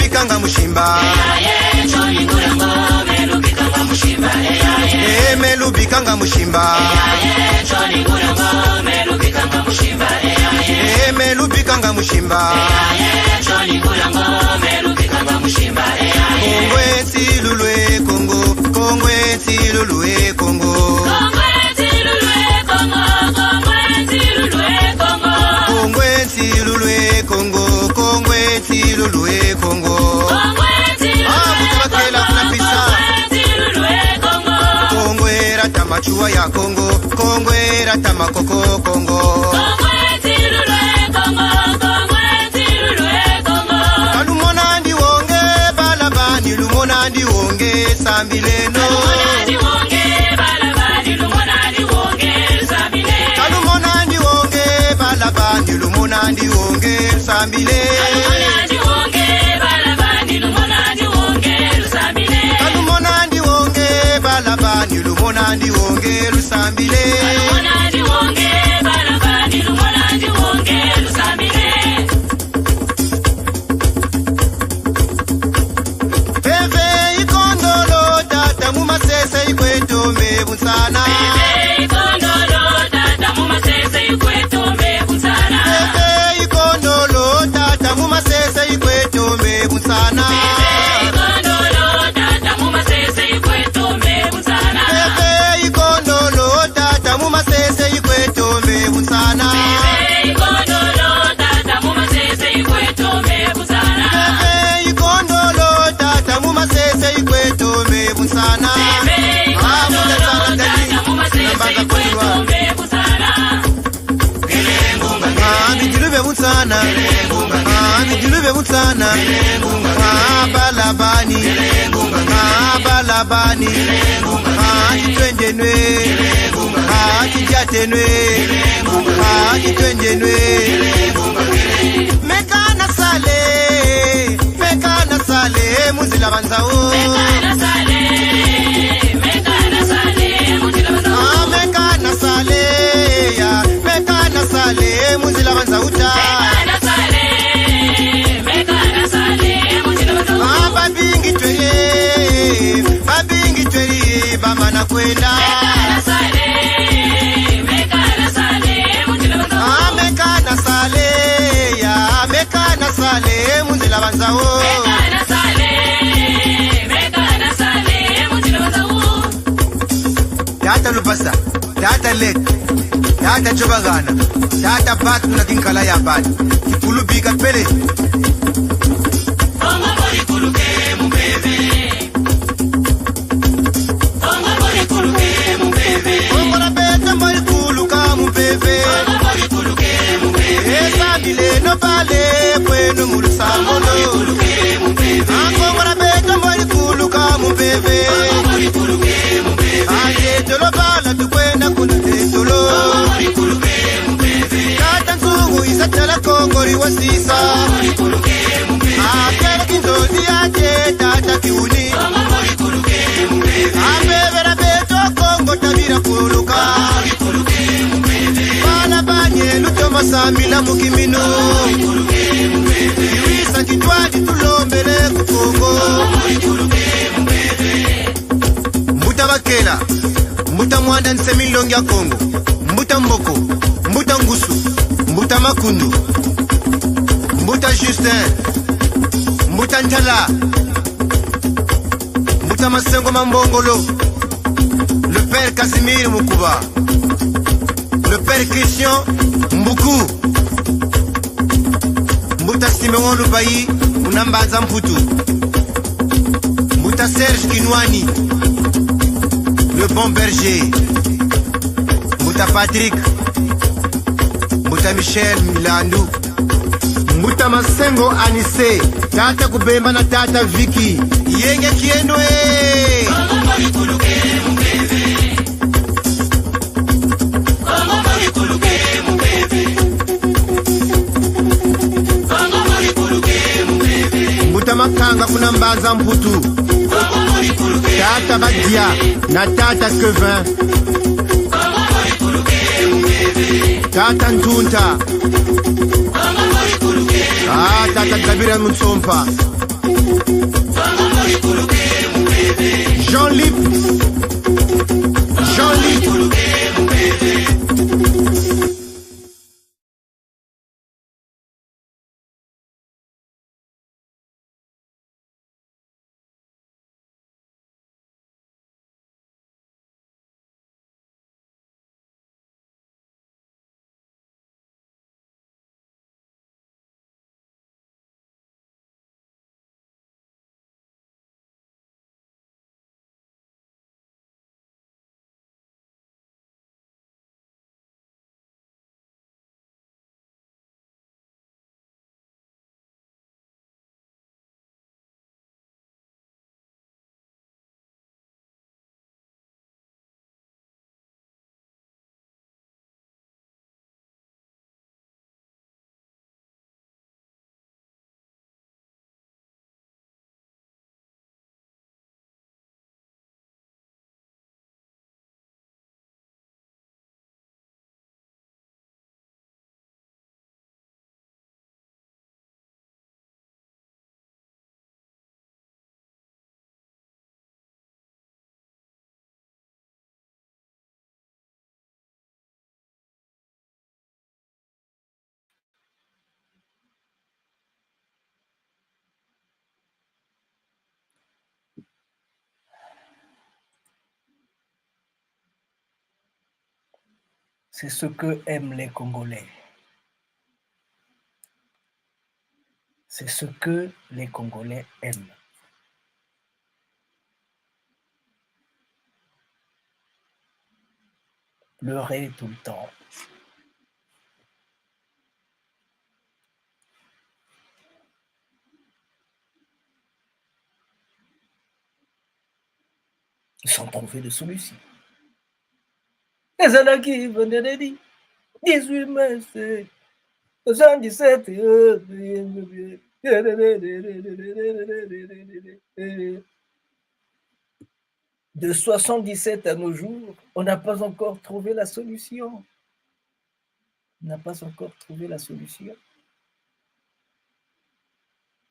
melubikanga mushimba melubikanga mushimba melubikanga mushimba Kongwe tilulwe Kongo Kongwe tilulwe Kongo Kongwe tilulwe Kongo Kongwe tilulwe Kongo Kongwe tilulwe Kongo Kongwe rata machua ya Kongo Kongwe rata makoko Kongo Kalumonandi wonge balabani lumonandi wonge sambileno Kalumonandi wonge balabani lumonandi wonge sambile Bebe ikondolo tata mumasese ikweto mebunzana Balabani Balabani Twenjenwe Jatenwe Twenjenwe Mekana sale Muzila banzao Mekana sale Muzila banzao Babingi tweli bamana kwenda Mekana sale munzila banzao Tata lupasa Tata lek Tata chobagana Tata batu na kinkala ya batu Kikulubika pele no pale bueno mulusamolo Angora beta mori kuluka mubebe Aye tolo bala tukwenda kuna tolo Kata nsungu isatela kongori wasisa Akela kinzozi yake tata kiuni Ambebera beto kongo tabira kuluka Bala banye luto masamila mukimino Iwisa kitwadi tulombele kukongo Mbuta bakela Mbuta mwanda nsemilongi ya Kongo Mbuta mboko Mbuta ngusu Mbuta makundu Mbuta Justin Mbuta ntala Mbuta masengo mambongolo Le père Casimir Mukuba Le père Christian Mbuku Mbuta Simeon Lubayi Unambanza Mputu Mbuta Serge Kinwani Le bon berger Mbuta Patrick Mbuta Michel Milandu Mbuta Masengo Anise Tata Kubemba na Tata Vicky Yenge Kienwe Mbuta Makanga kuna Mbanza Mputu Tata Badia na Tata Kevin Tata Ntunta Tata Kabira Mutsompa Jean-Lip. Jean-Lip. C'est ce que aiment les Congolais. C'est ce que les Congolais aiment. Pleurer tout le temps. Sans trouver de solution. Les Anaki venaient dire 18 mai, c'est 77. De 77 à nos jours, on n'a pas encore trouvé la solution. On n'a pas encore trouvé la solution.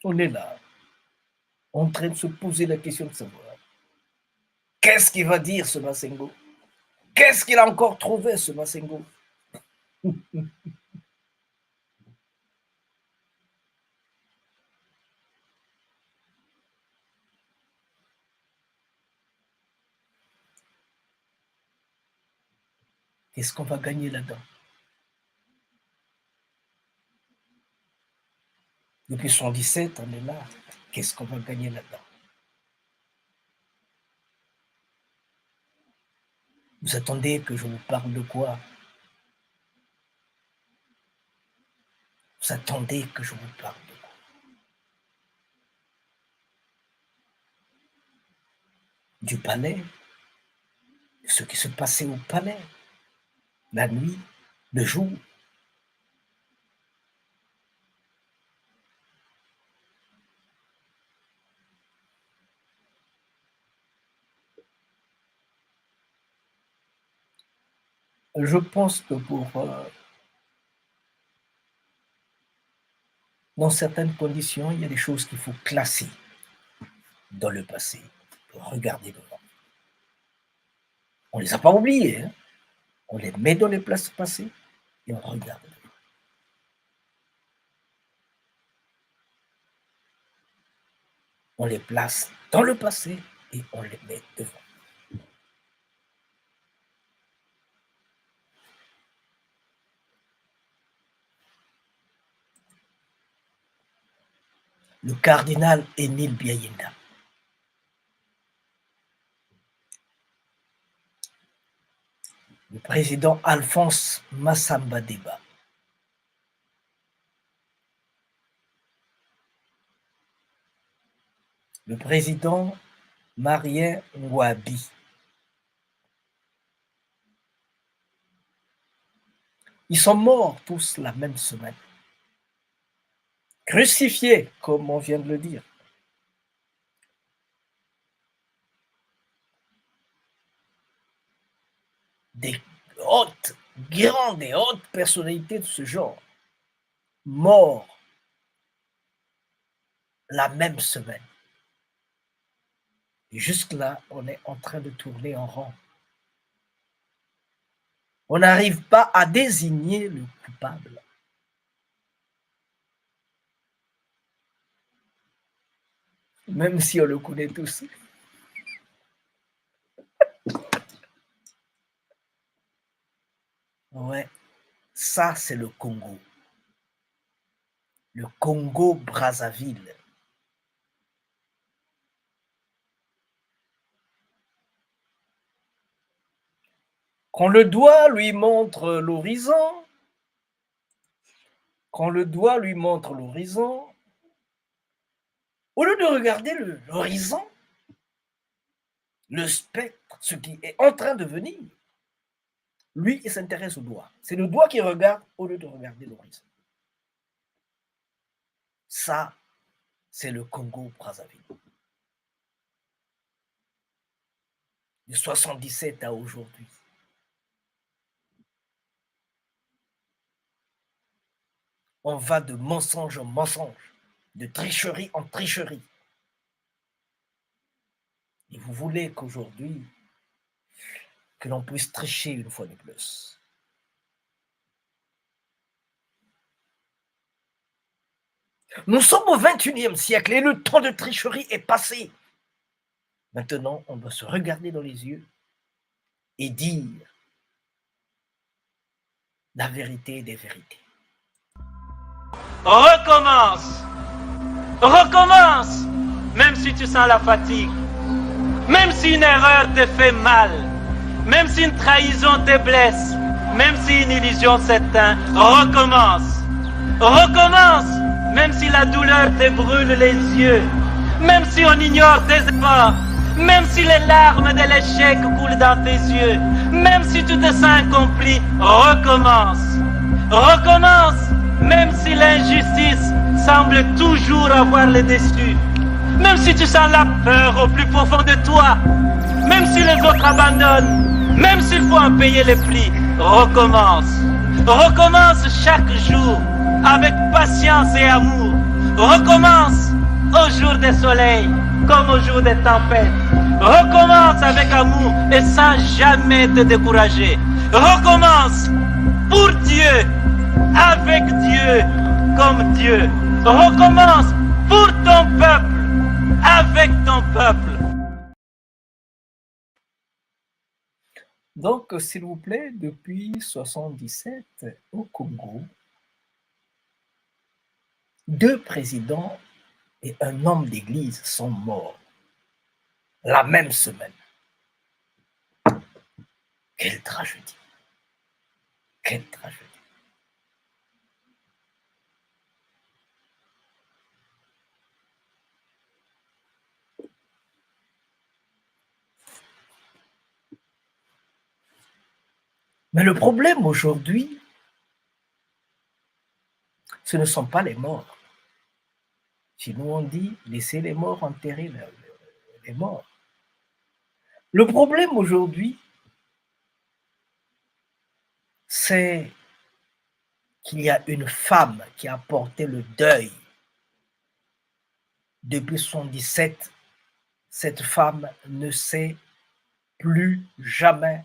On est là, en train de se poser la question de savoir qu'est-ce qu'il va dire ce Massengo? Qu'est-ce qu'il a encore trouvé ce Massengo? Qu'est-ce qu'on va gagner là-dedans? Depuis 77, on est là. Qu'est-ce qu'on va gagner là-dedans? Vous attendez que je vous parle de quoi? Vous attendez que je vous parle de quoi? Du palais, de ce qui se passait au palais, la nuit, le jour. Je pense que dans certaines conditions, il y a des choses qu'il faut classer dans le passé, regarder devant. On ne les a pas oubliées, hein? On les met dans les places passées et on regarde devant. On les place dans le passé et on les met devant. Le cardinal Émile Biayenda. Le président Alphonse Massamba Deba. Le président Marien Ngouabi. Ils sont morts tous la même semaine. Crucifiés, comme on vient de le dire. Des grandes et hautes personnalités de ce genre, morts la même semaine. Et jusque-là, on est en train de tourner en rond. On n'arrive pas à désigner le coupable. Même si on le connaît tous. Ouais, ça c'est le Congo. Le Congo-Brazzaville. Quand le doigt lui montre l'horizon, au lieu de regarder l'horizon, le spectre, ce qui est en train de venir, lui, il s'intéresse au doigt. C'est le doigt qui regarde au lieu de regarder l'horizon. Ça, c'est le Congo-Brazzaville. De 77 à aujourd'hui. On va de mensonge en mensonge, de tricherie en tricherie. Et vous voulez qu'aujourd'hui, que l'on puisse tricher une fois de plus. Nous sommes au 21e siècle et le temps de tricherie est passé. Maintenant, on doit se regarder dans les yeux et dire la vérité des vérités. Recommence. Recommence. Même si tu sens la fatigue. Même si une erreur te fait mal. Même si une trahison te blesse. Même si une illusion s'éteint. Recommence. Recommence. Même si la douleur te brûle les yeux. Même si on ignore tes efforts. Même si les larmes de l'échec coulent dans tes yeux. Même si tu te sens accompli. Recommence. Recommence. Même si l'injustice semble toujours avoir le dessus. Même si tu sens la peur au plus profond de toi. Même si les autres abandonnent. Même s'il faut en payer les prix. Recommence. Recommence chaque jour avec patience et amour. Recommence au jour des soleils comme au jour des tempêtes. Recommence avec amour et sans jamais te décourager. Recommence pour Dieu, avec Dieu, comme Dieu. Recommence pour ton peuple, avec ton peuple. Donc, s'il vous plaît, depuis 1977, au Congo, 2 présidents et un homme d'église sont morts la même semaine. Quelle tragédie! Quelle tragédie! Mais le problème aujourd'hui, ce ne sont pas les morts. Chez nous, on dit laissez les morts enterrer les morts. Le problème aujourd'hui, c'est qu'il y a une femme qui a porté le deuil depuis 1977. Cette femme ne s'est plus jamais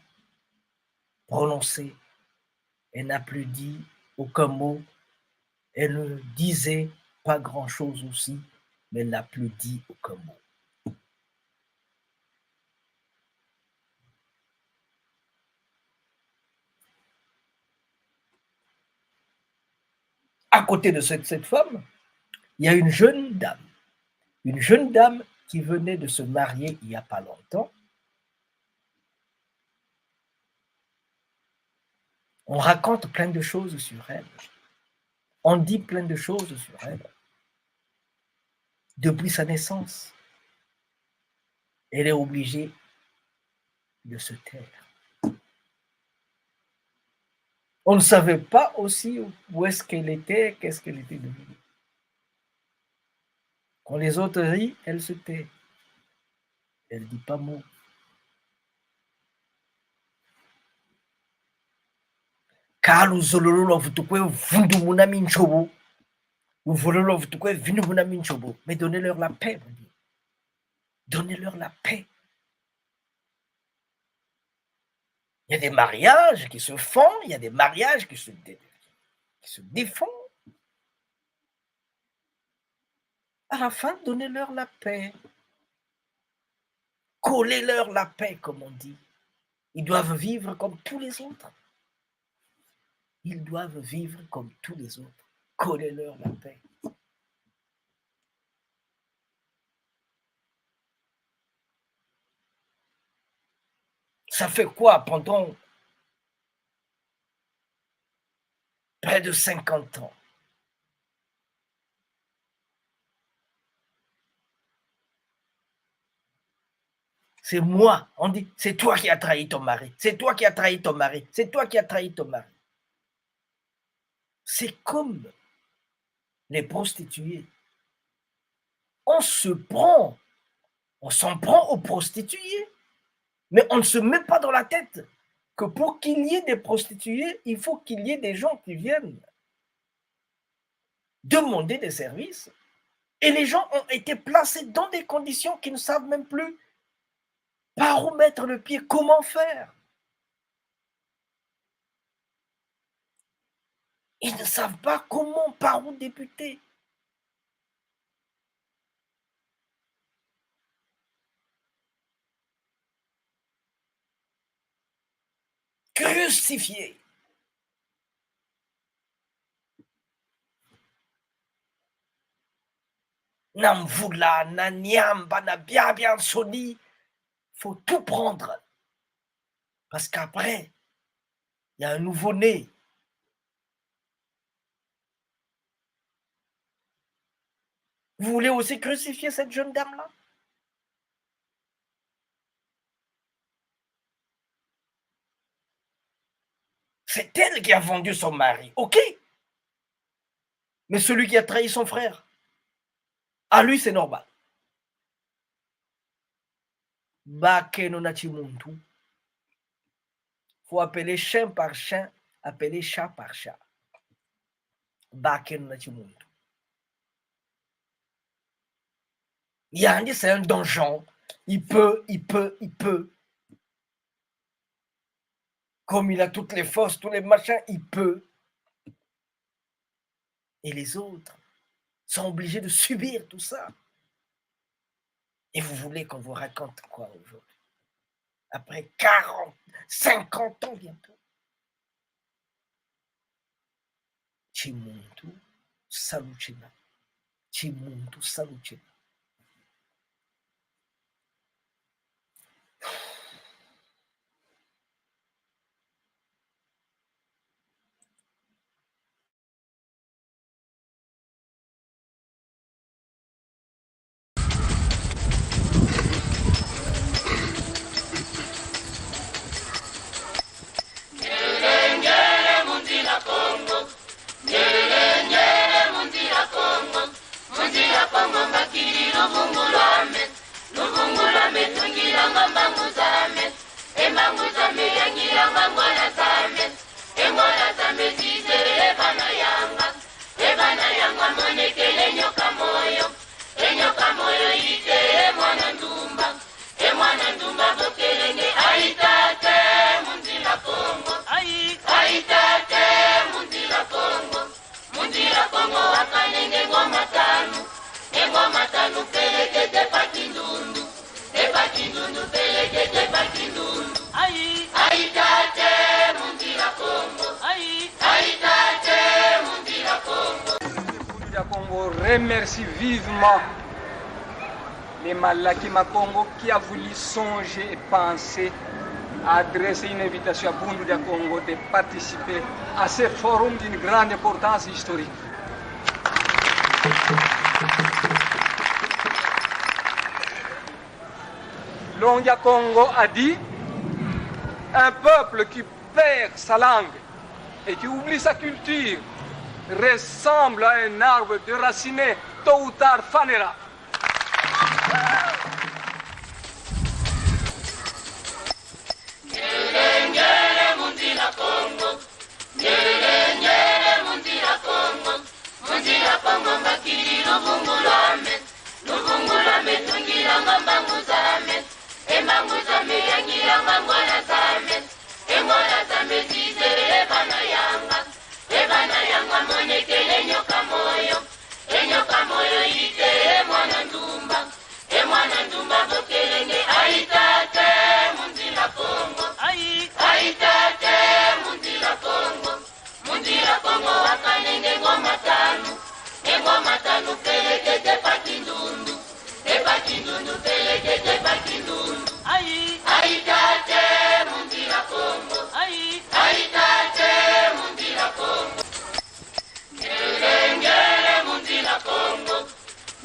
prononcée. Elle n'a plus dit aucun mot. Elle ne disait pas grand-chose aussi, mais elle n'a plus dit aucun mot. À côté de cette femme, il y a une jeune dame qui venait de se marier il n'y a pas longtemps. On raconte plein de choses sur elle. On dit plein de choses sur elle. Depuis sa naissance, elle est obligée de se taire. On ne savait pas aussi où est-ce qu'elle était, qu'est-ce qu'elle était devenue. Quand les autres rient, elle se tait. Elle ne dit pas mot. Kalu zololo vutukwe vundu munami nchobo. Mais donnez-leur la paix, mon Dieu. Donnez-leur la paix. Il y a des mariages qui se font, il y a des mariages qui se défont. À la fin, donnez-leur la paix. Collez-leur la paix, comme on dit. Ils doivent vivre comme tous les autres. Ils doivent vivre comme tous les autres. Collez-leur la paix. Ça fait quoi pendant près de 50 ans? C'est moi. On dit, c'est toi qui as trahi ton mari. C'est toi qui as trahi ton mari. C'est toi qui as trahi ton mari. C'est comme les prostituées. On s'en prend aux prostituées, mais on ne se met pas dans la tête que pour qu'il y ait des prostituées, il faut qu'il y ait des gens qui viennent demander des services. Et les gens ont été placés dans des conditions qu'ils ne savent même plus par où mettre le pied, comment faire. Ils ne savent pas comment, par où débuter. Crucifié. Namvula, Nanyamba, bien Soni. Faut tout prendre. Parce qu'après, il y a un nouveau-né. Vous voulez aussi crucifier cette jeune dame-là? C'est elle qui a vendu son mari, ok? Mais celui qui a trahi son frère, à lui, c'est normal. Faut appeler chien par chien, appeler chat par chat. Yangi, c'est un donjon. Il peut. Comme il a toutes les forces, tous les machins, il peut. Et les autres sont obligés de subir tout ça. Et vous voulez qu'on vous raconte quoi aujourd'hui? Après 40, 50 ans bientôt. Chimuntu saluchina. Chimuntu saluchina. Remercie vivement les Malakima Congo qui a voulu songer et penser à adresser une invitation à Bundudia Congo de participer à ce forum d'une grande importance historique. Longia Congo a dit: un peuple qui perd sa langue et qui oublie sa culture ressemble à un arbre déraciné, tôt ou tard fanera. Congo, kongo wakanenge ngoma tanu engoma tanu pelekete pakindundu epakindundu pelekete pakindundu aitate mundira kongo aitate mundira kongo ngelengele mundira kongo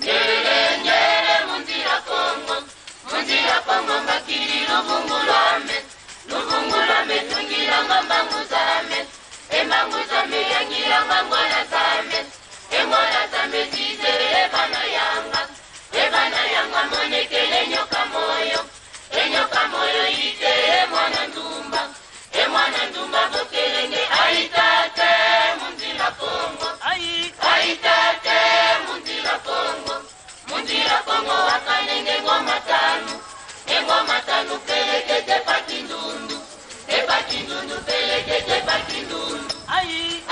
ngelengele mundira kongo mbakiri luvungulwame tungilanga mbangu zame embangu zame yangilanga ngola zame zizere ebana yanga monekele enyoka moyo ite emwana ndumba bokelenge aitate mundila kongo aitate mundila kongo wakanenge ngoma tanu pelekete pakindundu epakindundu pelekete pakindundu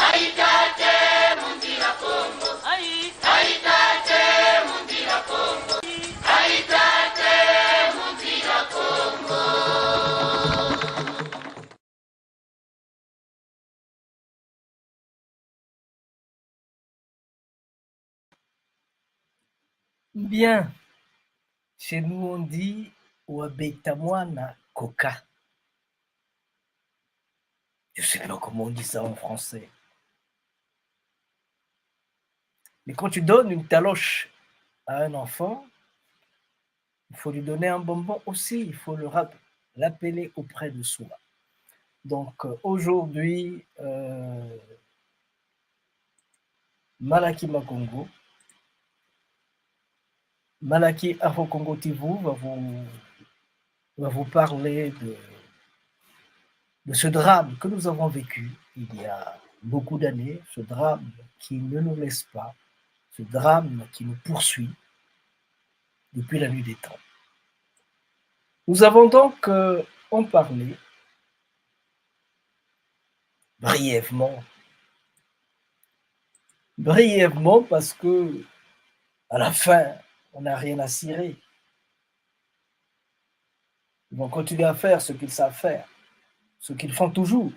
aitate mundila kongo aitate mundila kongo aitate mundila kongo. Bien, chez nous on dit Wabetamwana Coca. Je sais pas comment on dit ça en français. Mais quand tu donnes une taloche à un enfant, il faut lui donner un bonbon aussi, il faut l'appeler auprès de soi. Donc aujourd'hui, Malaki Makongo, Malaki Afro-Congo Tivou va vous parler de ce drame que nous avons vécu il y a beaucoup d'années, ce drame qui ne nous laisse pas, ce drame qui nous poursuit depuis la nuit des temps. Nous avons donc en parlé brièvement parce que à la fin, on n'a rien à cirer. Ils vont continuer à faire ce qu'ils savent faire, ce qu'ils font toujours.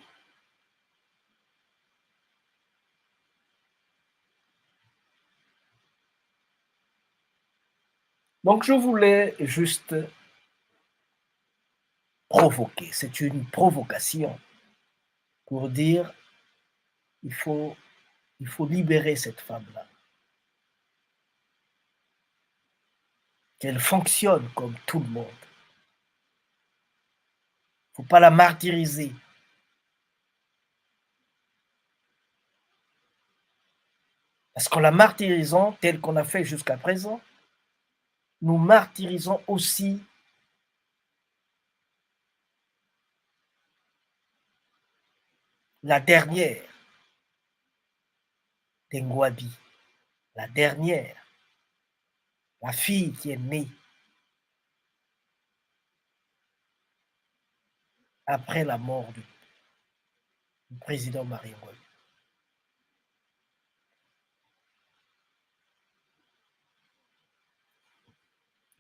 Donc je voulais juste provoquer, c'est une provocation pour dire il faut libérer cette femme-là. Qu'elle fonctionne comme tout le monde. Il ne faut pas la martyriser. Parce qu'en la martyrisant, tel qu'on a fait jusqu'à présent, nous martyrisons aussi la dernière des Ngwabi, la dernière, la fille qui est née après la mort du président Marie Ngwabi.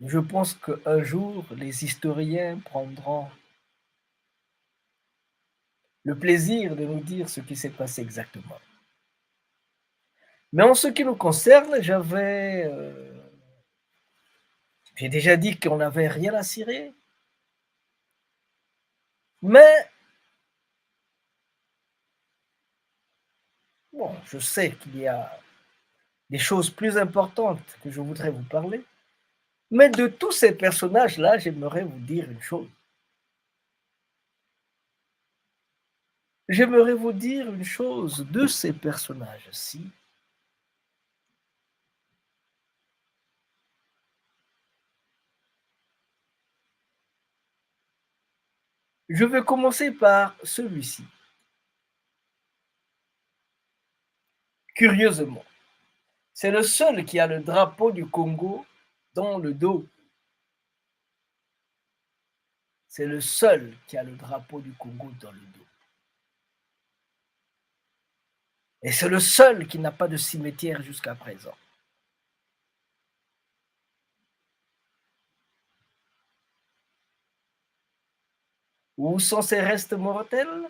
Je pense qu'un jour, les historiens prendront le plaisir de nous dire ce qui s'est passé exactement. Mais en ce qui nous concerne, j'ai déjà dit qu'on n'avait rien à cirer. Mais, bon, je sais qu'il y a des choses plus importantes que je voudrais vous parler. Mais de tous ces personnages-là, j'aimerais vous dire une chose. J'aimerais vous dire une chose de ces personnages-ci. Je vais commencer par celui-ci. Curieusement, c'est le seul qui a le drapeau du Congo dans le dos. C'est le seul qui a le drapeau du Congo dans le dos. Et c'est le seul qui n'a pas de cimetière jusqu'à présent. Où sont ses restes mortels?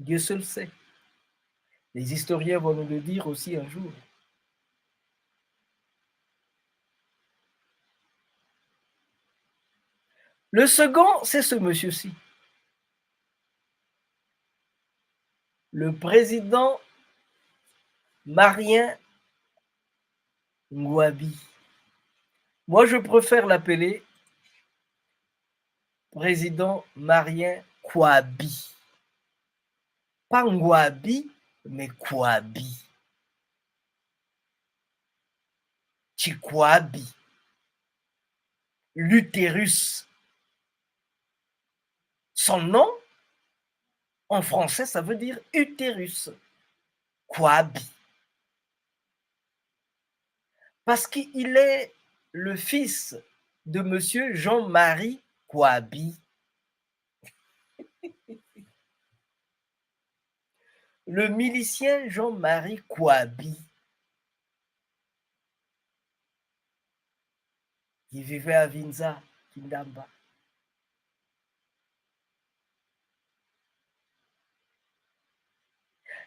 Dieu seul sait. Les historiens vont nous le dire aussi un jour. Le second, c'est ce monsieur-ci. Le président Marien Ngouabi. Moi, je préfère l'appeler président Marien Kouabi. Pas Ngouabi, mais Kouabi. Chikouabi. L'utérus. Son nom, en français, ça veut dire utérus. Kouabi. Parce qu'il est le fils de monsieur Jean-Marie Kouabi. Le milicien Jean-Marie Kouabi, qui vivait à Vinza, Kindamba.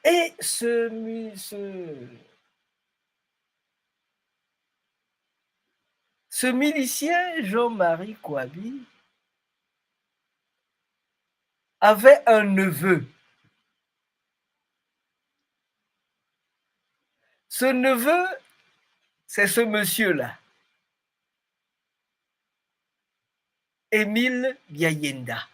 Et ce milicien Jean-Marie Kouabi avait un neveu. Ce neveu, c'est ce monsieur-là, Émile Biayenda.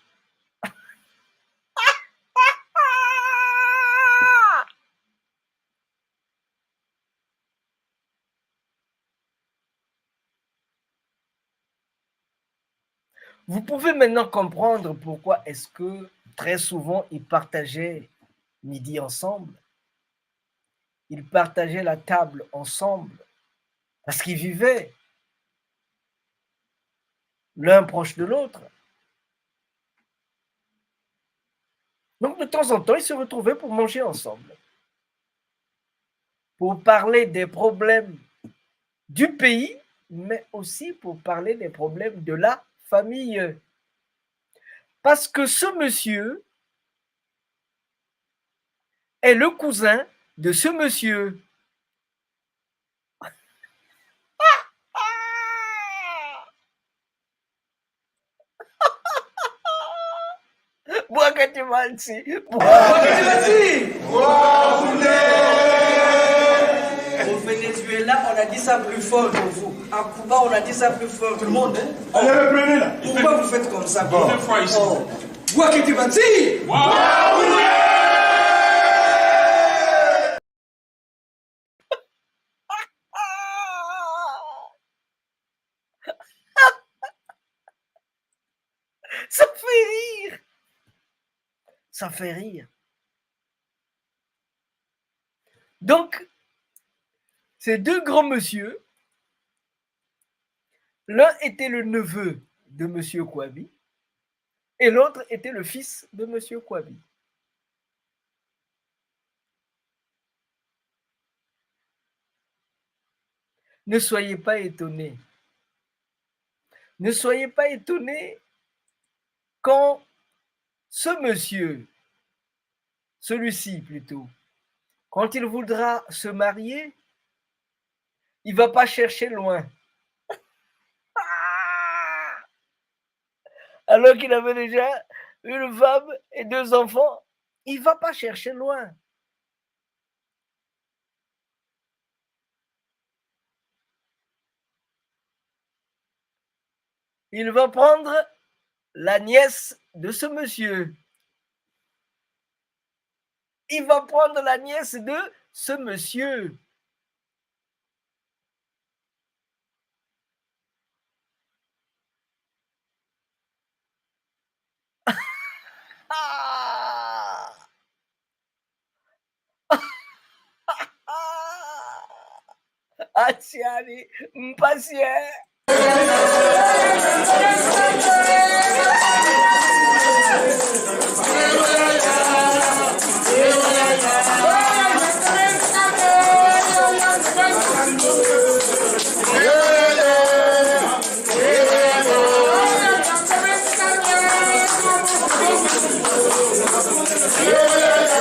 Vous pouvez maintenant comprendre pourquoi est-ce que très souvent ils partageaient midi ensemble. Ils partageaient la table ensemble parce qu'ils vivaient l'un proche de l'autre. Donc de temps en temps, ils se retrouvaient pour manger ensemble, pour parler des problèmes du pays, mais aussi pour parler des problèmes de la famille. Parce que ce monsieur est le cousin de ce monsieur. Au Venezuela, on a dit ça plus fort que vous. À Cuba, on a dit ça plus fort. Tout le monde, hein? Allez, reprenez là. Pourquoi vous faites comme ça? Deuxième fois ici. Ça fait rire. Ça fait rire. Donc, ces deux grands messieurs, l'un était le neveu de monsieur Kouabi et l'autre était le fils de monsieur Kouabi. Ne soyez pas étonnés. Ne soyez pas étonnés quand ce monsieur, celui-ci plutôt, quand il voudra se marier, il ne va pas chercher loin. Alors qu'il avait déjà une femme et 2 enfants, il ne va pas chercher loin. Il va prendre la nièce de ce monsieur. Il va prendre la nièce de ce monsieur. Atiani, mpassie. Yeah.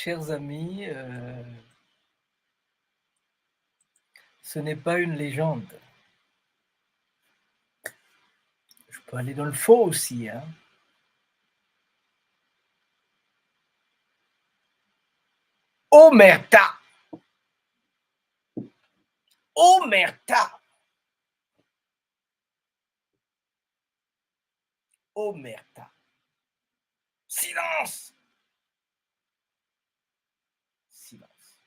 chers amis, ce n'est pas une légende. Je peux aller dans le faux aussi, hein. Omerta. Omerta. Omerta. Silence. Silence.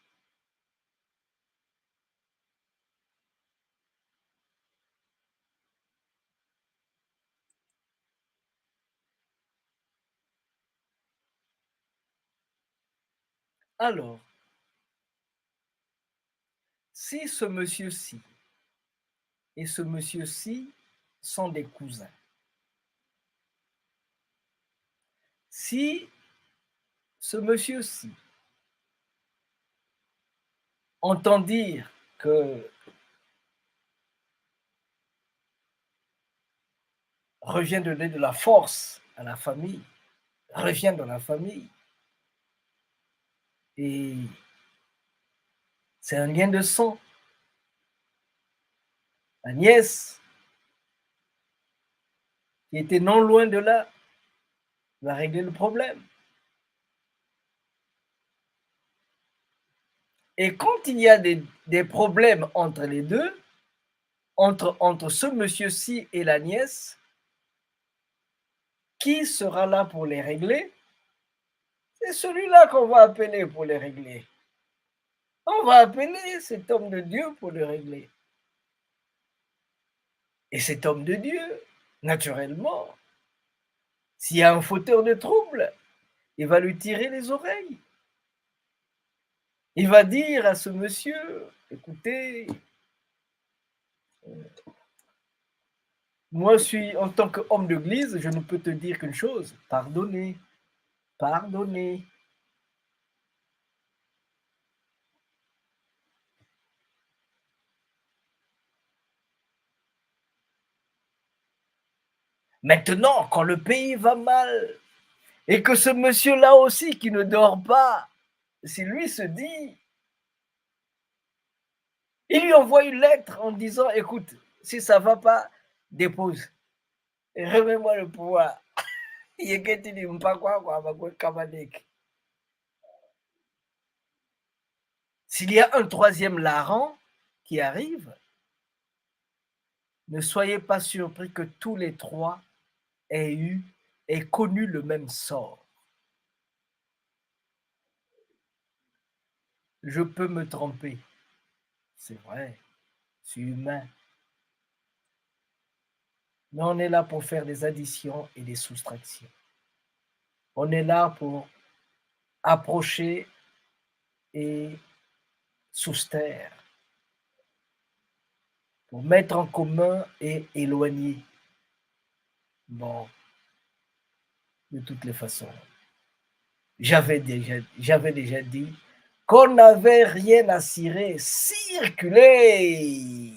Alors, si ce monsieur-ci et ce monsieur-ci sont des cousins, si ce monsieur-ci entend dire que revient donner de la force à la famille, revient dans la famille, et c'est un lien de sang. La nièce, qui était non loin de là, va régler le problème. Et quand il y a des problèmes entre les deux, entre ce monsieur-ci et la nièce, qui sera là pour les régler? C'est celui-là qu'on va appeler pour les régler. On va appeler cet homme de Dieu pour le régler. Et cet homme de Dieu, naturellement, s'il y a un fauteur de trouble, il va lui tirer les oreilles. Il va dire à ce monsieur, écoutez, moi, en tant qu'homme d'église, je ne peux te dire qu'une chose, pardonnez, pardonnez. Maintenant, quand le pays va mal, et que ce monsieur-là aussi qui ne dort pas, si lui se dit, il lui envoie une lettre en disant, écoute, si ça ne va pas, dépose. Et remets-moi le pouvoir. S'il y a un troisième larron qui arrive, ne soyez pas surpris que tous les trois aient connu le même sort. Je peux me tromper, c'est vrai, je suis humain. Mais on est là pour faire des additions et des soustractions. On est là pour approcher et soustraire, pour mettre en commun et éloigner. Bon, de toutes les façons, j'avais déjà dit qu'on n'avait rien à cirer. Circuler.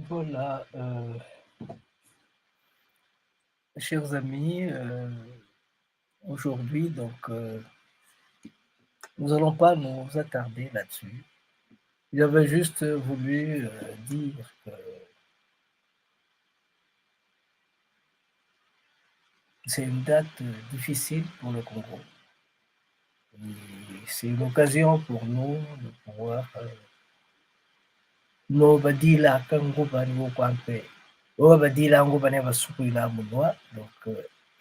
Voilà, chers amis, aujourd'hui, donc, nous n'allons pas nous attarder là-dessus. J'avais juste voulu dire que c'est une date difficile pour le Congo. Et c'est une occasion pour nous de pouvoir donc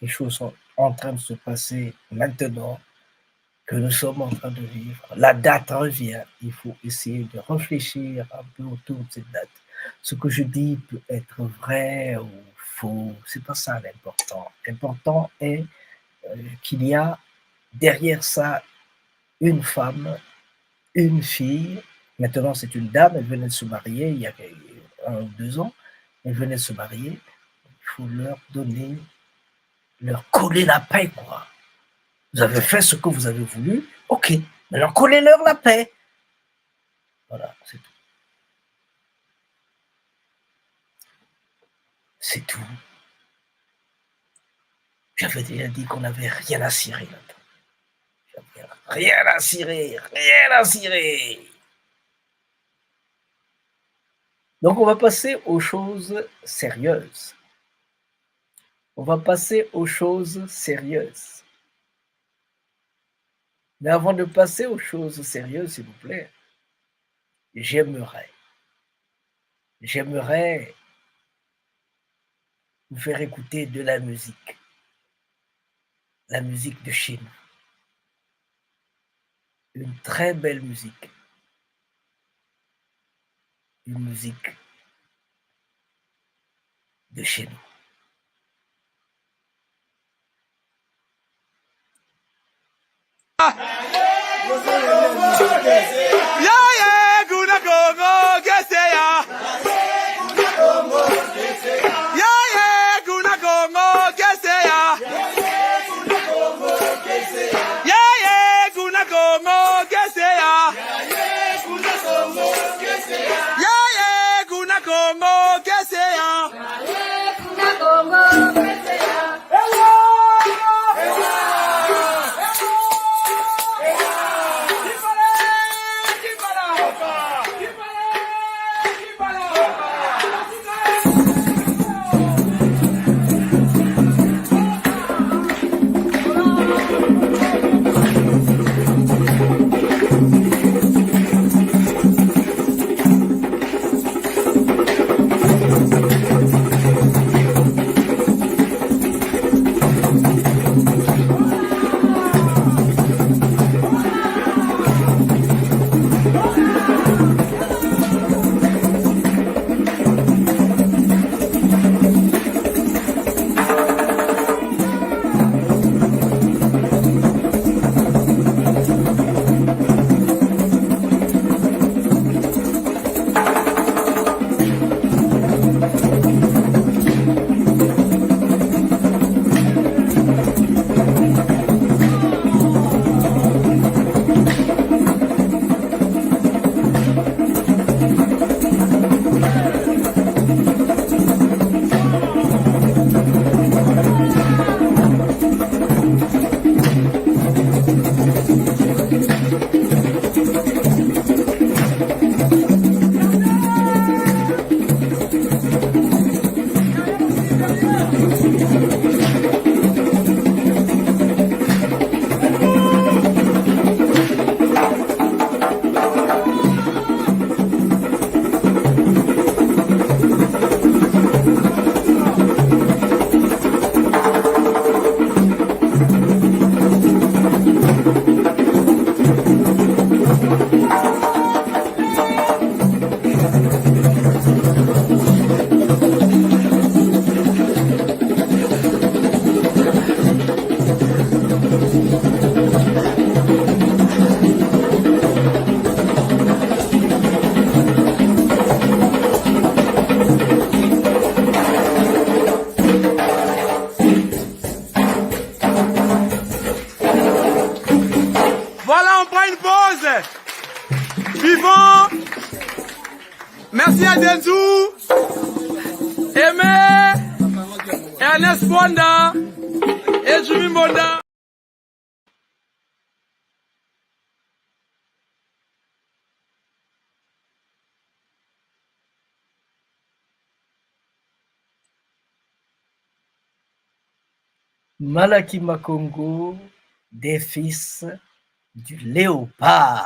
les choses sont en train de se passer maintenant que nous sommes en train de vivre. La date revient. Il faut essayer de réfléchir un peu autour de cette date. Ce que je dis peut être vrai ou faux. C'est pas ça l'important. L'important est qu'il y a derrière ça une femme, une fille. Maintenant, c'est une dame. Elle venait de se marier il y a 1 ou 2 ans. Elle venait de se marier. Il faut leur donner, leur coller la paix, quoi. Vous avez fait ce que vous avez voulu, ok, maintenant collez-leur la paix. Voilà, c'est tout. C'est tout. J'avais déjà dit qu'on n'avait rien à cirer là-dedans. Rien à cirer, rien à cirer. Donc on va passer aux choses sérieuses. On va passer aux choses sérieuses. Mais avant de passer aux choses sérieuses, s'il vous plaît, j'aimerais vous faire écouter de la musique de chez nous. Une très belle musique. Une musique de chez nous. Merci à Denzou, Aimé, Ernest Bonda et Jimmy Bonda. Malaki Makongo, des fils du léopard.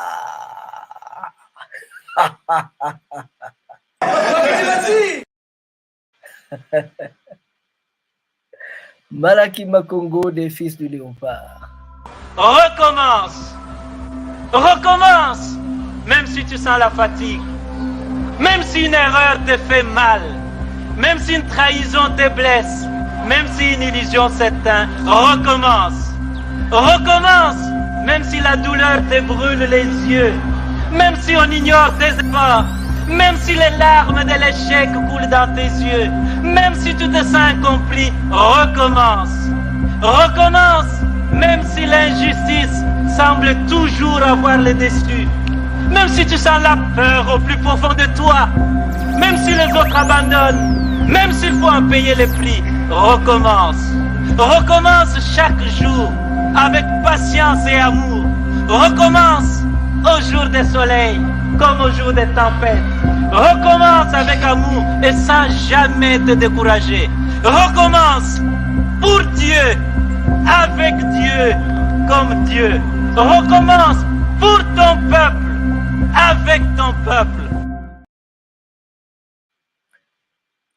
Malaki Makongo, des fils du léopard. Recommence. Recommence. Même si tu sens la fatigue. Même si une erreur te fait mal. Même si une trahison te blesse. Même si une illusion s'éteint. Recommence. Recommence. Même si la douleur te brûle les yeux. Même si on ignore tes efforts. Même si les larmes de l'échec coulent dans tes yeux. Même si tu te sens accompli. Recommence. Recommence. Même si l'injustice semble toujours avoir le dessus. Même si tu sens la peur au plus profond de toi. Même si les autres abandonnent. Même s'il faut en payer les prix. Recommence. Recommence chaque jour avec patience et amour. Recommence au jour des soleils comme au jour des tempêtes. Recommence avec amour et sans jamais te décourager. Recommence pour Dieu, avec Dieu, comme Dieu. Recommence pour ton peuple, avec ton peuple.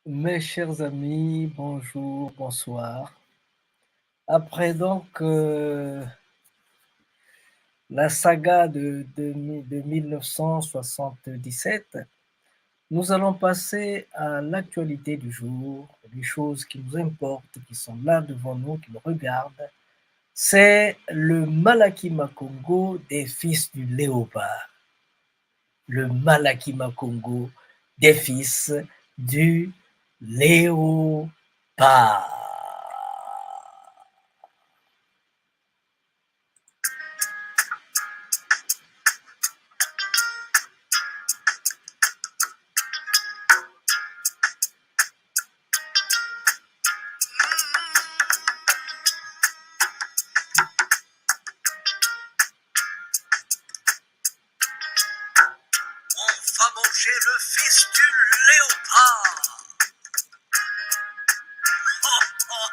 Mes chers amis, bonjour, bonsoir. Après donc la saga de 1977, nous allons passer à l'actualité du jour, les choses qui nous importent, qui sont là devant nous, qui nous regardent. C'est le Malaki Makongo des fils du léopard. Le Malaki Makongo des fils du léopard. Manger le fils du léopard. Oh, oh, oh.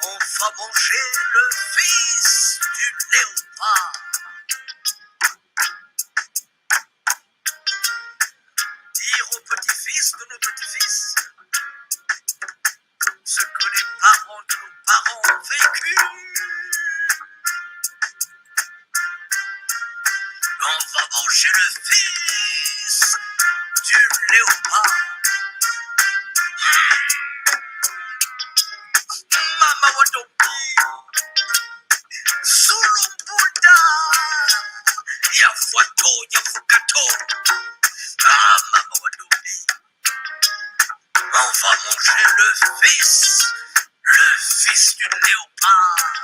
On va manger le fils du léopard. Dire aux petits-fils de nos petits-fils ce que les parents de nos parents ont vécu. On va manger le fils du léopard. Mama Wadopi, Zulumbuda, Yafuato, Yafukato. Ah, Mama Wadopi. On va manger le fils du léopard.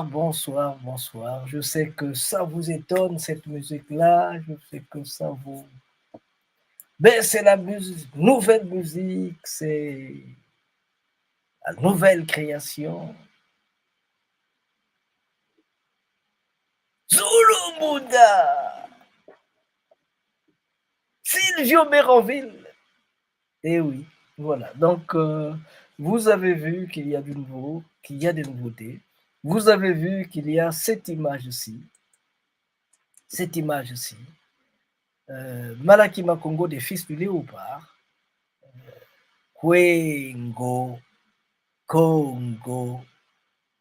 bonsoir, bonsoir. Je sais que ça vous étonne, cette musique-là. Je sais que ça vous... Ben, c'est la musique, nouvelle musique, c'est la nouvelle création. Zulu Munda, Silvio Méronville. Eh oui, voilà. Donc, vous avez vu qu'il y a du nouveau, qu'il y a des nouveautés. Vous avez vu qu'il y a cette image-ci. Cette image-ci. Malaki Makongo des Fils du Léopard. Kwengo, Congo,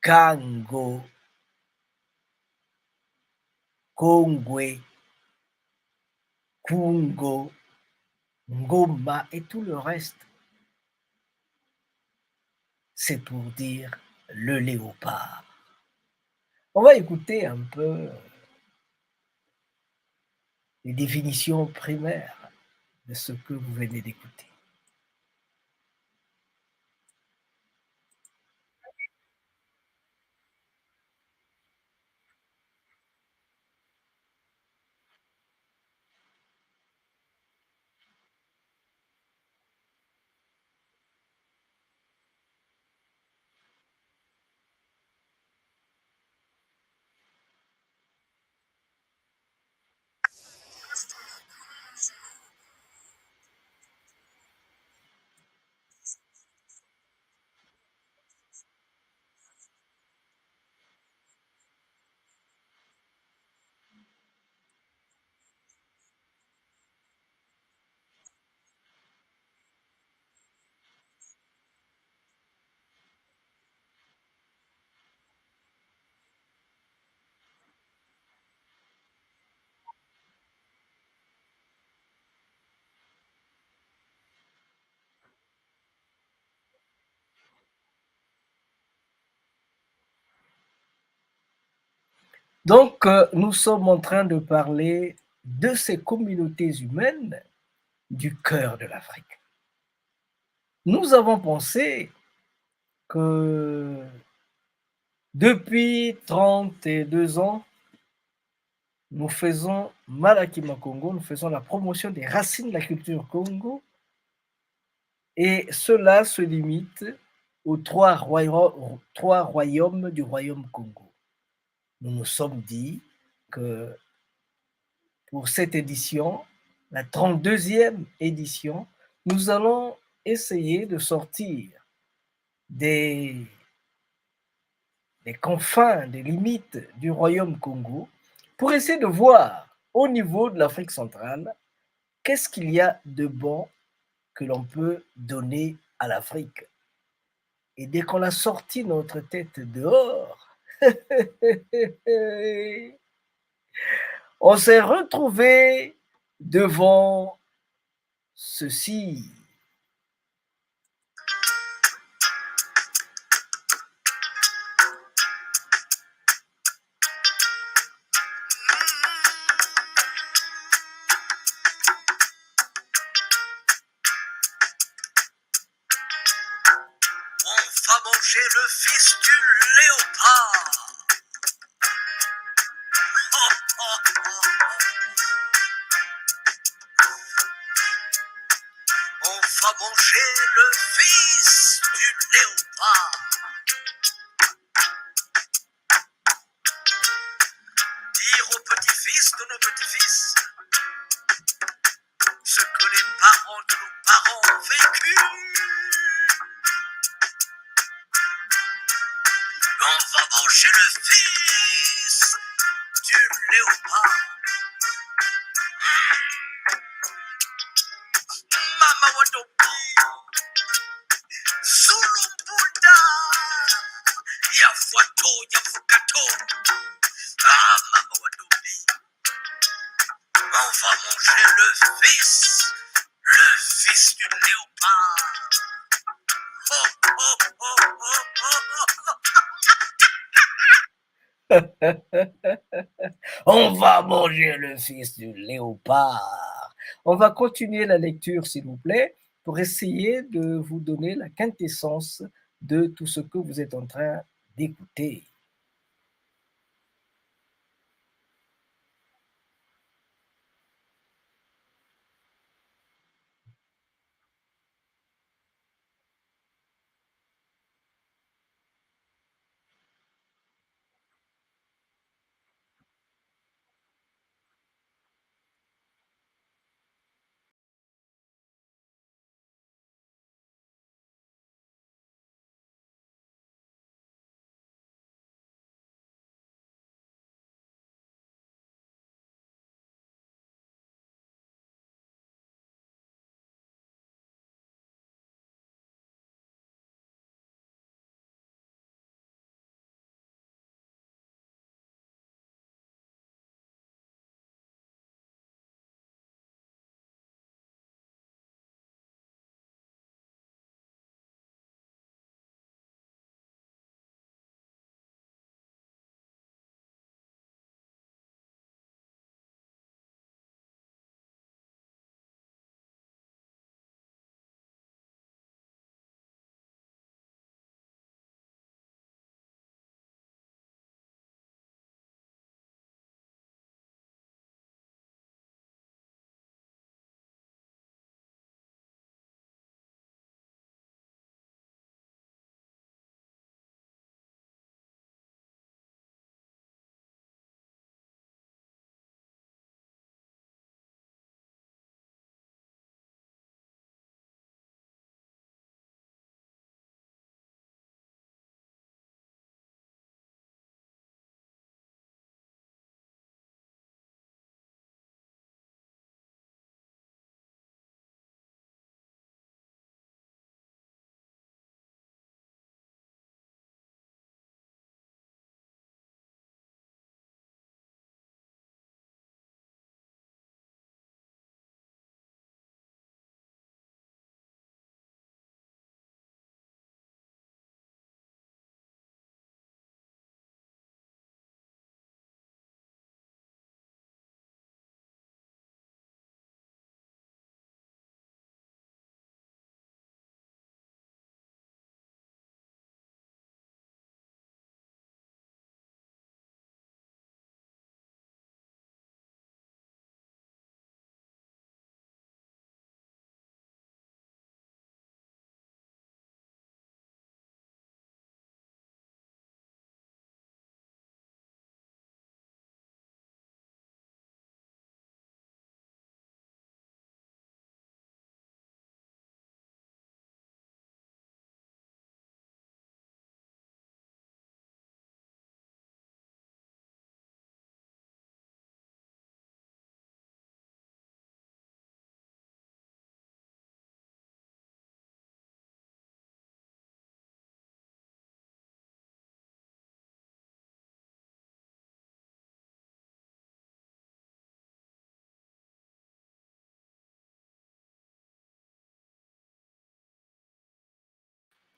Kango, Kongwe, Kungo, Ngoma et tout le reste. C'est pour dire le léopard. On va écouter un peu les définitions primaires de ce que vous venez d'écouter. Donc, nous sommes en train de parler de ces communautés humaines du cœur de l'Afrique. Nous avons pensé que depuis 32 ans, nous faisons Malakima Congo, nous faisons la promotion des racines de la culture Congo, et cela se limite aux trois royaumes du royaume Congo. Nous nous sommes dit que pour cette édition, la 32e édition, nous allons essayer de sortir des confins, des limites du royaume Congo pour essayer de voir au niveau de l'Afrique centrale qu'est-ce qu'il y a de bon que l'on peut donner à l'Afrique. Et dès qu'on a sorti notre tête dehors, on s'est retrouvé devant ceci. On va manger le fils du léopard. Oh, oh, oh, oh. On va manger le fils du léopard. Dire aux petits-fils de nos petits-fils ce que les parents de nos parents ont vécu. On va manger le fils du léopard. Mama Wadopi, Zulu Munda, Yafuato, Yafukato. Ah, Mama Wadopi. On va manger le fils du léopard. Oh, oh, oh, oh, oh, oh. On va manger le fils du léopard. On va continuer la lecture, s'il vous plaît, pour essayer de vous donner la quintessence de tout ce que vous êtes en train d'écouter.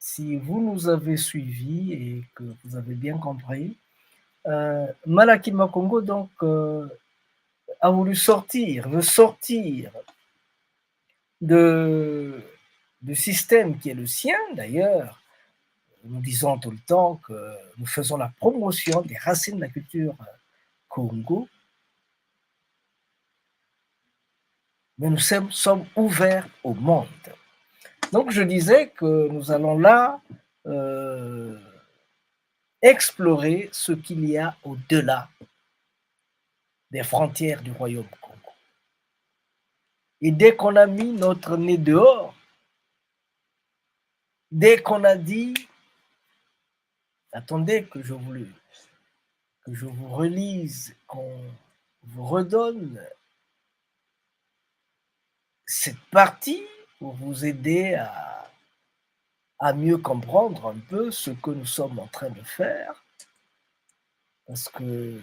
si vous nous avez suivis et que vous avez bien compris, Malaki Makongo donc a voulu veut sortir du système qui est le sien d'ailleurs. Nous disons tout le temps que nous faisons la promotion des racines de la culture Congo, mais nous sommes ouverts au monde. Donc je disais que nous allons là explorer ce qu'il y a au-delà des frontières du royaume Congo. Et dès qu'on a mis notre nez dehors, dès qu'on a dit, attendez que je vous relise, qu'on vous redonne cette partie pour vous aider à mieux comprendre un peu ce que nous sommes en train de faire, parce que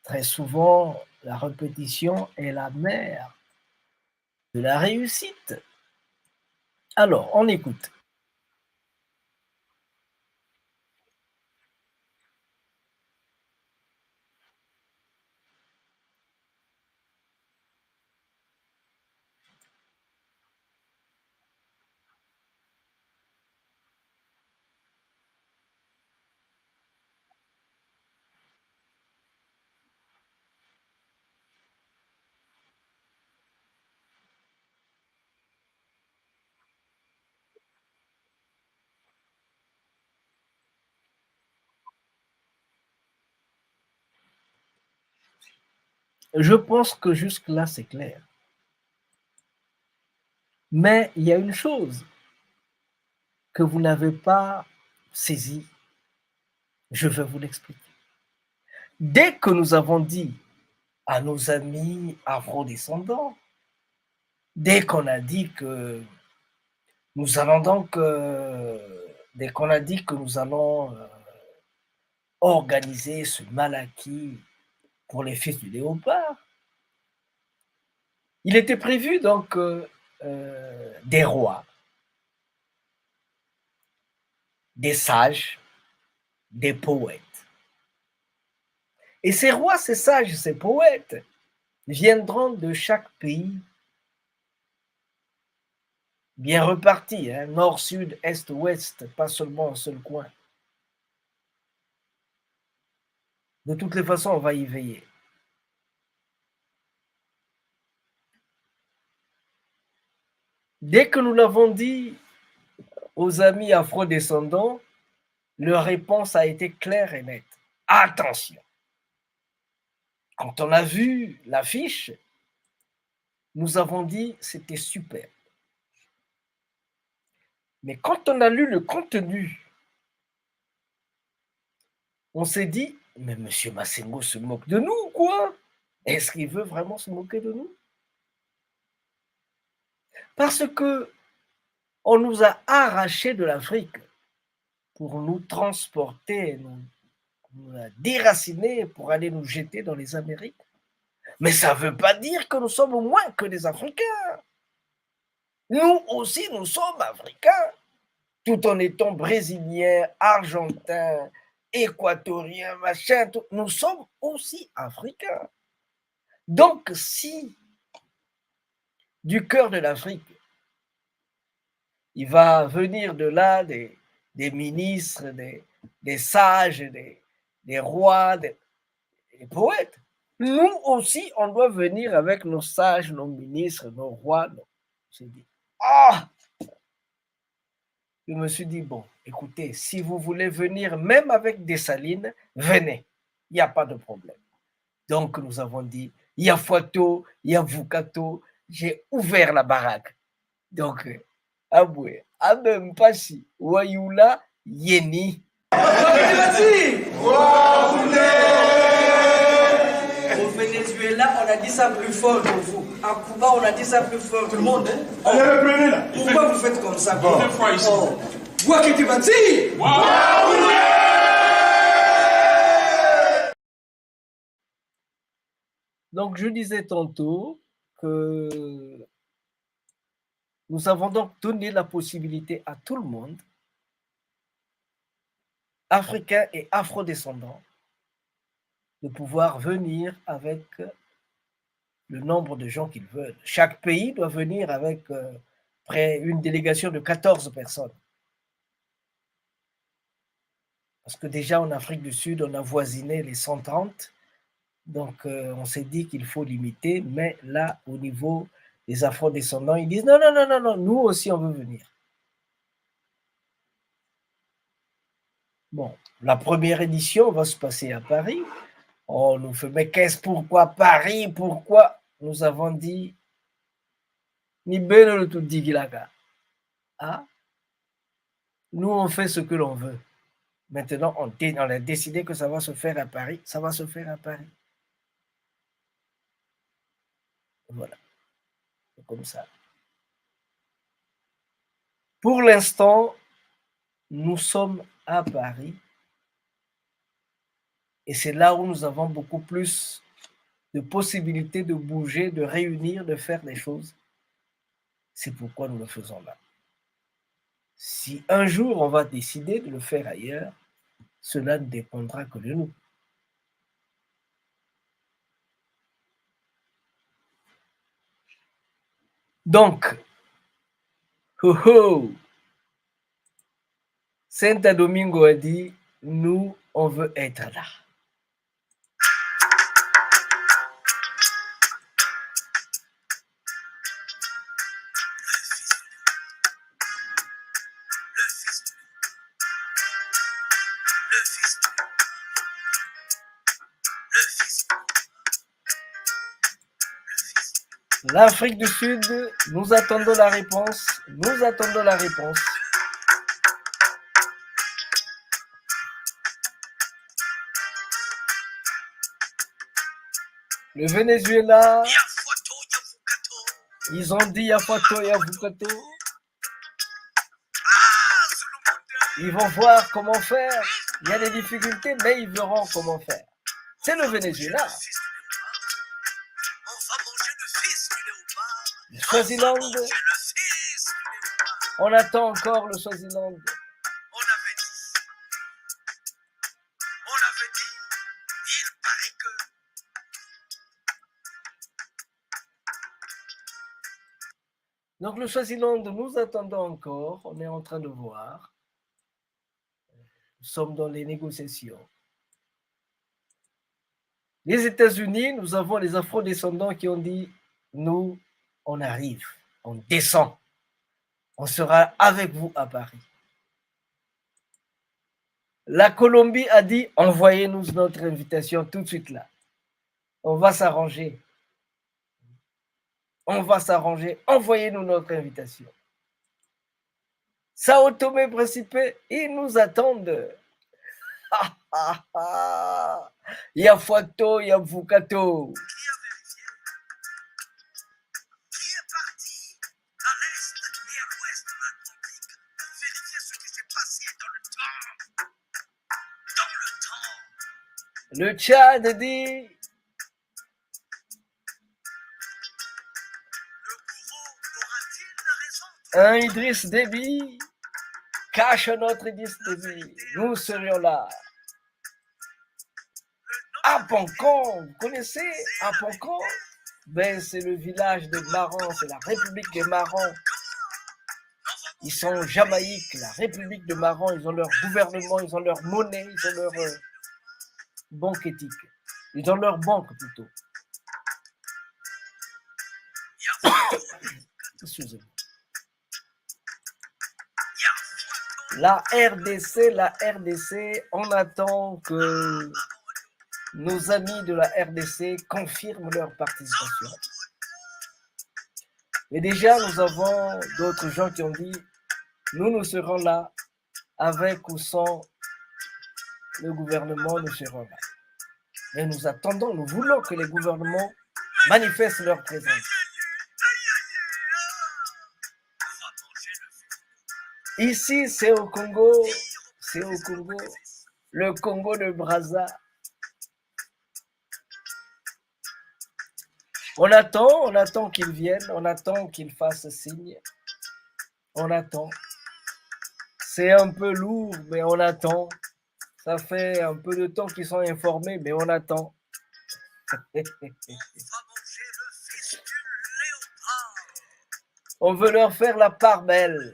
très souvent, la répétition est la mère de la réussite. Alors, on écoute. Je pense que jusque-là, c'est clair. Mais il y a une chose que vous n'avez pas saisie. Je vais vous l'expliquer. Dès que nous avons dit à nos amis afro-descendants, dès qu'on a dit que nous allons donc, dès qu'on a dit que nous allons organiser ce Malaki pour les fils du léopard, il était prévu donc des rois, des sages, des poètes. Et ces rois, ces sages, ces poètes viendront de chaque pays bien repartis, hein, nord, sud, est, ouest, pas seulement un seul coin. De toutes les façons, on va y veiller. Dès que nous l'avons dit aux amis afro-descendants, leur réponse a été claire et nette. Attention! Quand on a vu l'affiche, nous avons dit c'était super. Mais quand on a lu le contenu, on s'est dit, mais M. Massengo se moque de nous ou quoi? Est-ce qu'il veut vraiment se moquer de nous? Parce que on nous a arrachés de l'Afrique pour nous transporter, nous déraciner pour aller nous jeter dans les Amériques. Mais ça ne veut pas dire que nous sommes moins que des Africains. Nous aussi, nous sommes Africains, tout en étant Brésiliens, Argentins, Équatoriens, machin, tout, nous sommes aussi Africains. Donc, si du cœur de l'Afrique, il va venir de là des ministres, des sages, des rois, des poètes. Nous aussi, on doit venir avec nos sages, nos ministres, nos rois. Je me suis dit, je me suis dit, bon, écoutez, si vous voulez venir même avec Dessalines, venez, il n'y a pas de problème. Donc, nous avons dit, Yafuato, Yavukato, j'ai ouvert la baraque. Donc, Aboué, Abempasi, Wayula, Yeni. Au Venezuela, on a dit ça plus fort que vous. À Cuba, on a dit ça plus fort. Tout le monde, hein? Allez, reprenez là. Pourquoi vous faites comme ça? Bon. Une fois ici. Vois que tu vas dire. Donc, je disais tantôt que nous avons donc donné la possibilité à tout le monde africains et afro-descendants de pouvoir venir avec le nombre de gens qu'ils veulent. Chaque pays doit venir avec près une délégation de 14 personnes. Parce que déjà en Afrique du Sud, on a voisiné les 130. Donc on s'est dit qu'il faut limiter. Mais là, au niveau des afro-descendants, ils disent non, non, non, non, non, nous aussi on veut venir. Bon, la première édition va se passer à Paris. On nous fait, mais qu'est-ce, pourquoi Paris, pourquoi? Nous avons dit, ni ben le tout dit ah, nous on fait ce que l'on veut. Maintenant, on a décidé que ça va se faire à Paris, ça va se faire à Paris. Voilà, c'est comme ça. Pour l'instant, nous sommes à Paris. Et c'est là où nous avons beaucoup plus de possibilités de bouger, de réunir, de faire des choses. C'est pourquoi nous le faisons là. Si un jour on va décider de le faire ailleurs, cela ne dépendra que de nous. Donc, Saint-Domingo a dit, nous, on veut être là. L'Afrique du Sud, nous attendons la réponse. Nous attendons la réponse. Le Venezuela, ils ont dit Yafato, Yavukato. Ils vont voir comment faire. Il y a des difficultés, mais ils verront comment faire. C'est le Venezuela. Le Swaziland, on attend encore le Swaziland. On avait dit, il paraît que... Donc le Swaziland, nous attendons encore, on est en train de voir. Nous sommes dans les négociations. Les États-Unis, nous avons les afro-descendants qui ont dit, nous, on arrive, on descend. On sera avec vous à Paris. La Colombie a dit, envoyez-nous notre invitation tout de suite là. On va s'arranger. On va s'arranger. Envoyez-nous notre invitation. Sao Tomé et Principe, ils nous attendent. Yafuato, Yavukato. Le Tchad dit un Idriss Déby cache notre Idriss Déby. Nous serions là. Apancon, vous connaissez Apancon? Ben, c'est le village des Marans, c'est la République des Marans. Ils sont Jamaïque, la République des Marans, ils ont leur gouvernement, ils ont leur monnaie, ils ont leur banque éthique. Ils ont leur banque plutôt. Excusez-moi. La RDC, on attend que nos amis de la RDC confirment leur participation. Mais déjà, nous avons d'autres gens qui ont dit, nous serons là, avec ou sans le gouvernement, nous serons là. Mais nous attendons, nous voulons que les gouvernements manifestent leur présence. Ici, c'est au Congo, le Congo de Brazza. On attend qu'ils viennent, on attend qu'ils fassent signe. On attend. C'est un peu lourd, mais on attend. Ça fait un peu de temps qu'ils sont informés, mais on attend. On va manger le fils du léopard. On veut leur faire la part belle.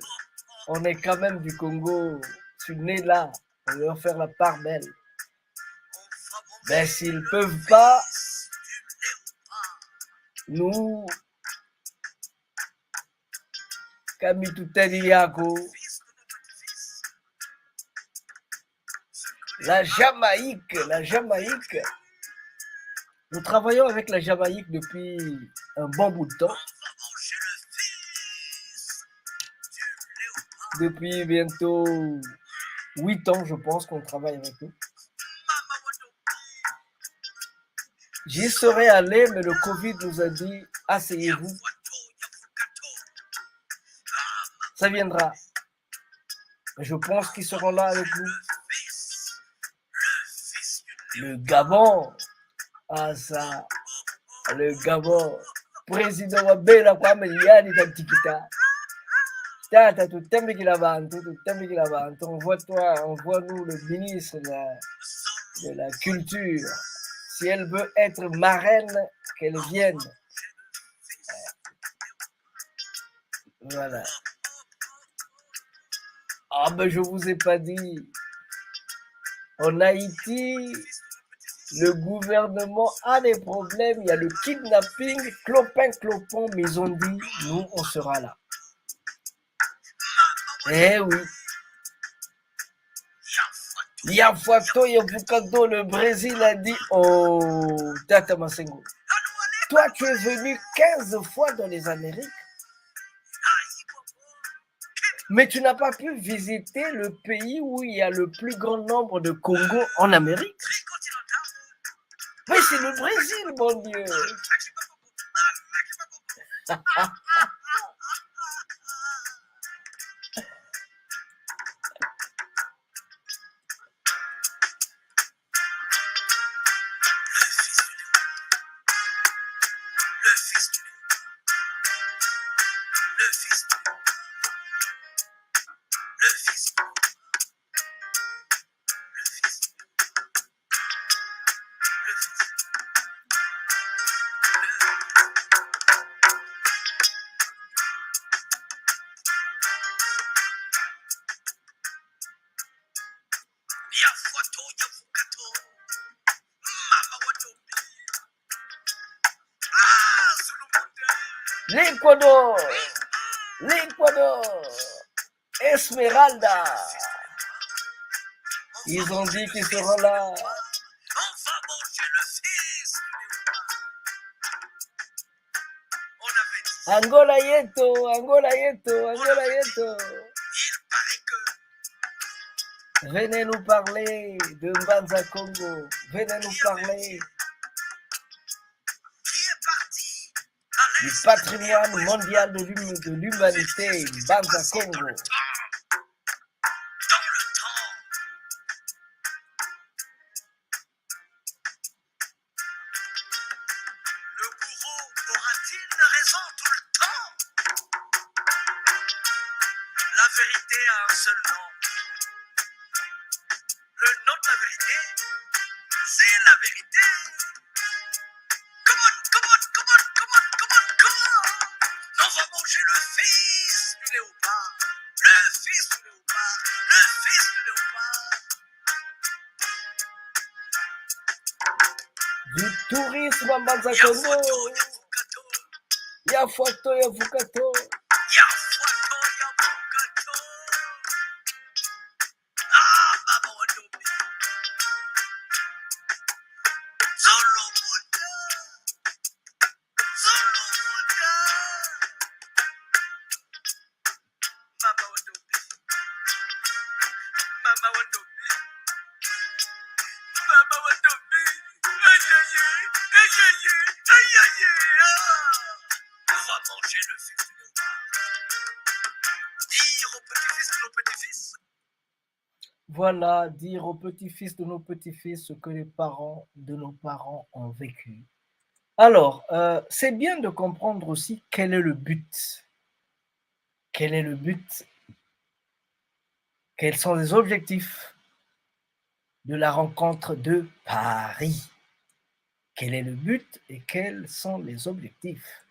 On est quand même du Congo. Je suis né là. On veut leur faire la part belle. On va manger Mais s'ils le peuvent pas, fils du léopard. nous, Kamitutadiliako, Fils de nos petits-fils. la Jamaïque. Nous travaillons avec la Jamaïque depuis un bon bout de temps. On va manger le fils du léopard. Depuis bientôt 8 ans, je pense qu'on travaille avec eux. Mama Wadopi. J'y serais allé, mais le Covid nous a dit asseyez-vous, Yafuato, Yafukato. ça viendra. Mais je pense qu'ils seront là avec nous. Le fils du Le Gabon, ah ça, le Gabon, président wa Bela kwa Meliani Tantikita. Tata, tutembekila bantu. Envoie-nous le ministre de la culture. Si elle veut être marraine, qu'elle vienne. Voilà. Ah ben je vous ai pas dit. En Haïti, le gouvernement a des problèmes. Il y a le kidnapping, clopin, mais ils ont dit, nous, on sera là. Eh oui. Yafuato, Yafukado, le Brésil a dit, oh, Tata Masengo. Toi, tu es venu 15 fois dans les Amériques, mais tu n'as pas pu visiter le pays où il y a le plus grand nombre de Congo en Amérique. Mais c'est le Brésil, mon Dieu. L'Équateur, Esmeralda. Ils ont dit qu'ils seront là. On va manger le fils du léopard. On avait dit, Angola yeto. il paraît que Venez nous parler de Mbanza Congo. Venez nous parler qui est parti à du l'est patrimoine mondial de l'humanité, Mbanza Congo. dans le temps. Le bourreau aura-t-il raison tout le temps? La vérité a un seul nom. Le nom de la vérité, c'est la vérité. Come on. On va manger le fils du léopard. Le fils du léopard. Le fils du léopard. Du tourisme à Mbanza Congo. Yafuato, Yafukato. Yafuato. Yafuato, Yafukato. Ah, Mama Wadobi. Zolomunda. Mama Wadobi. Aïe. On va manger le fils du léopard. Dire aux petits-fils de nos petits-fils. Voilà, dire aux petits-fils de nos petits-fils ce que les parents de nos parents ont vécu. Alors, c'est bien de comprendre aussi quel est le but. Quel est le but? Quels sont les objectifs de la rencontre de Paris. Quel est le but et quels sont les objectifs?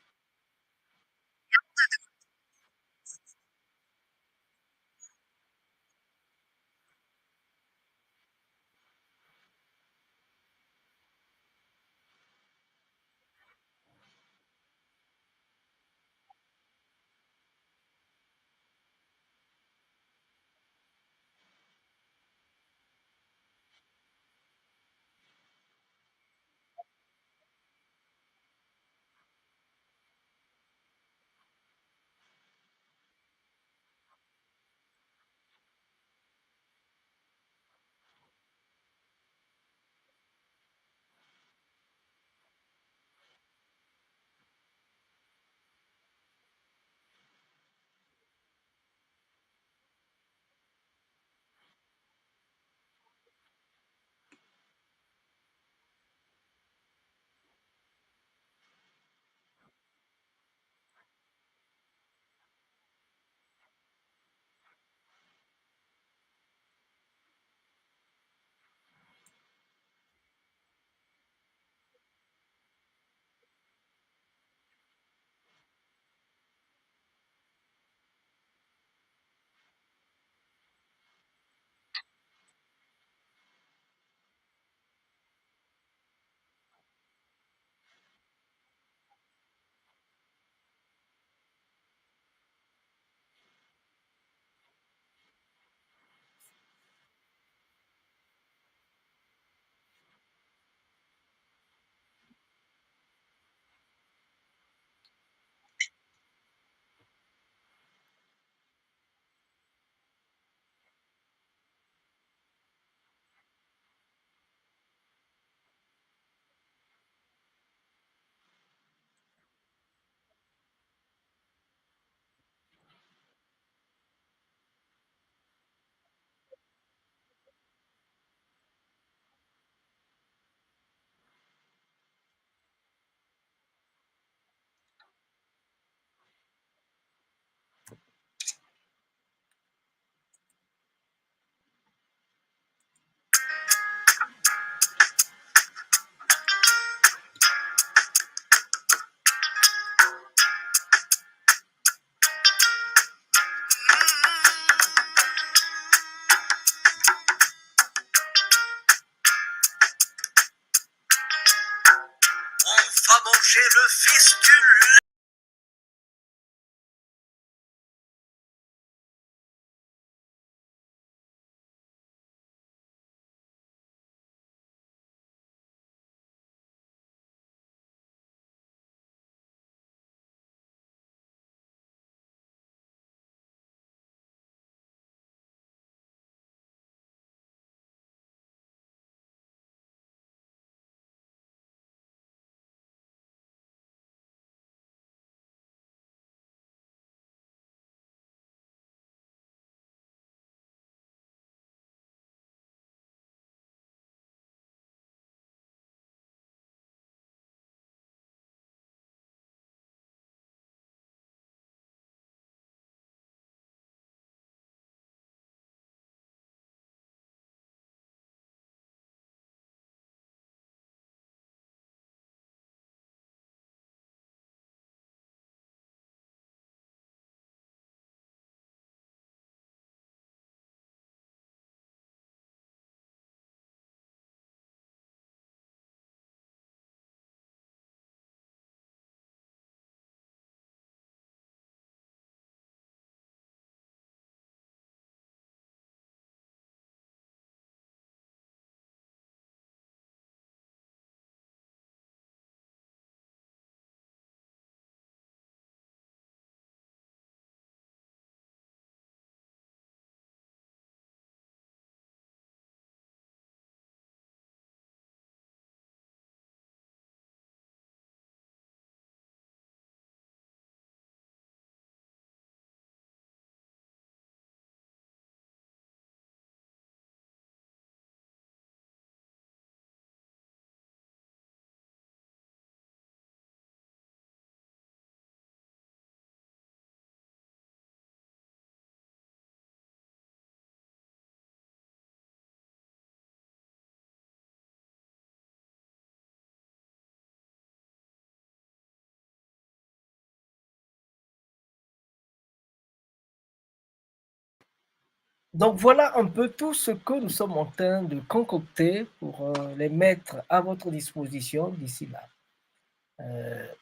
On va manger le fistule. Donc voilà un peu tout ce que nous sommes en train de concocter pour les mettre à votre disposition d'ici là.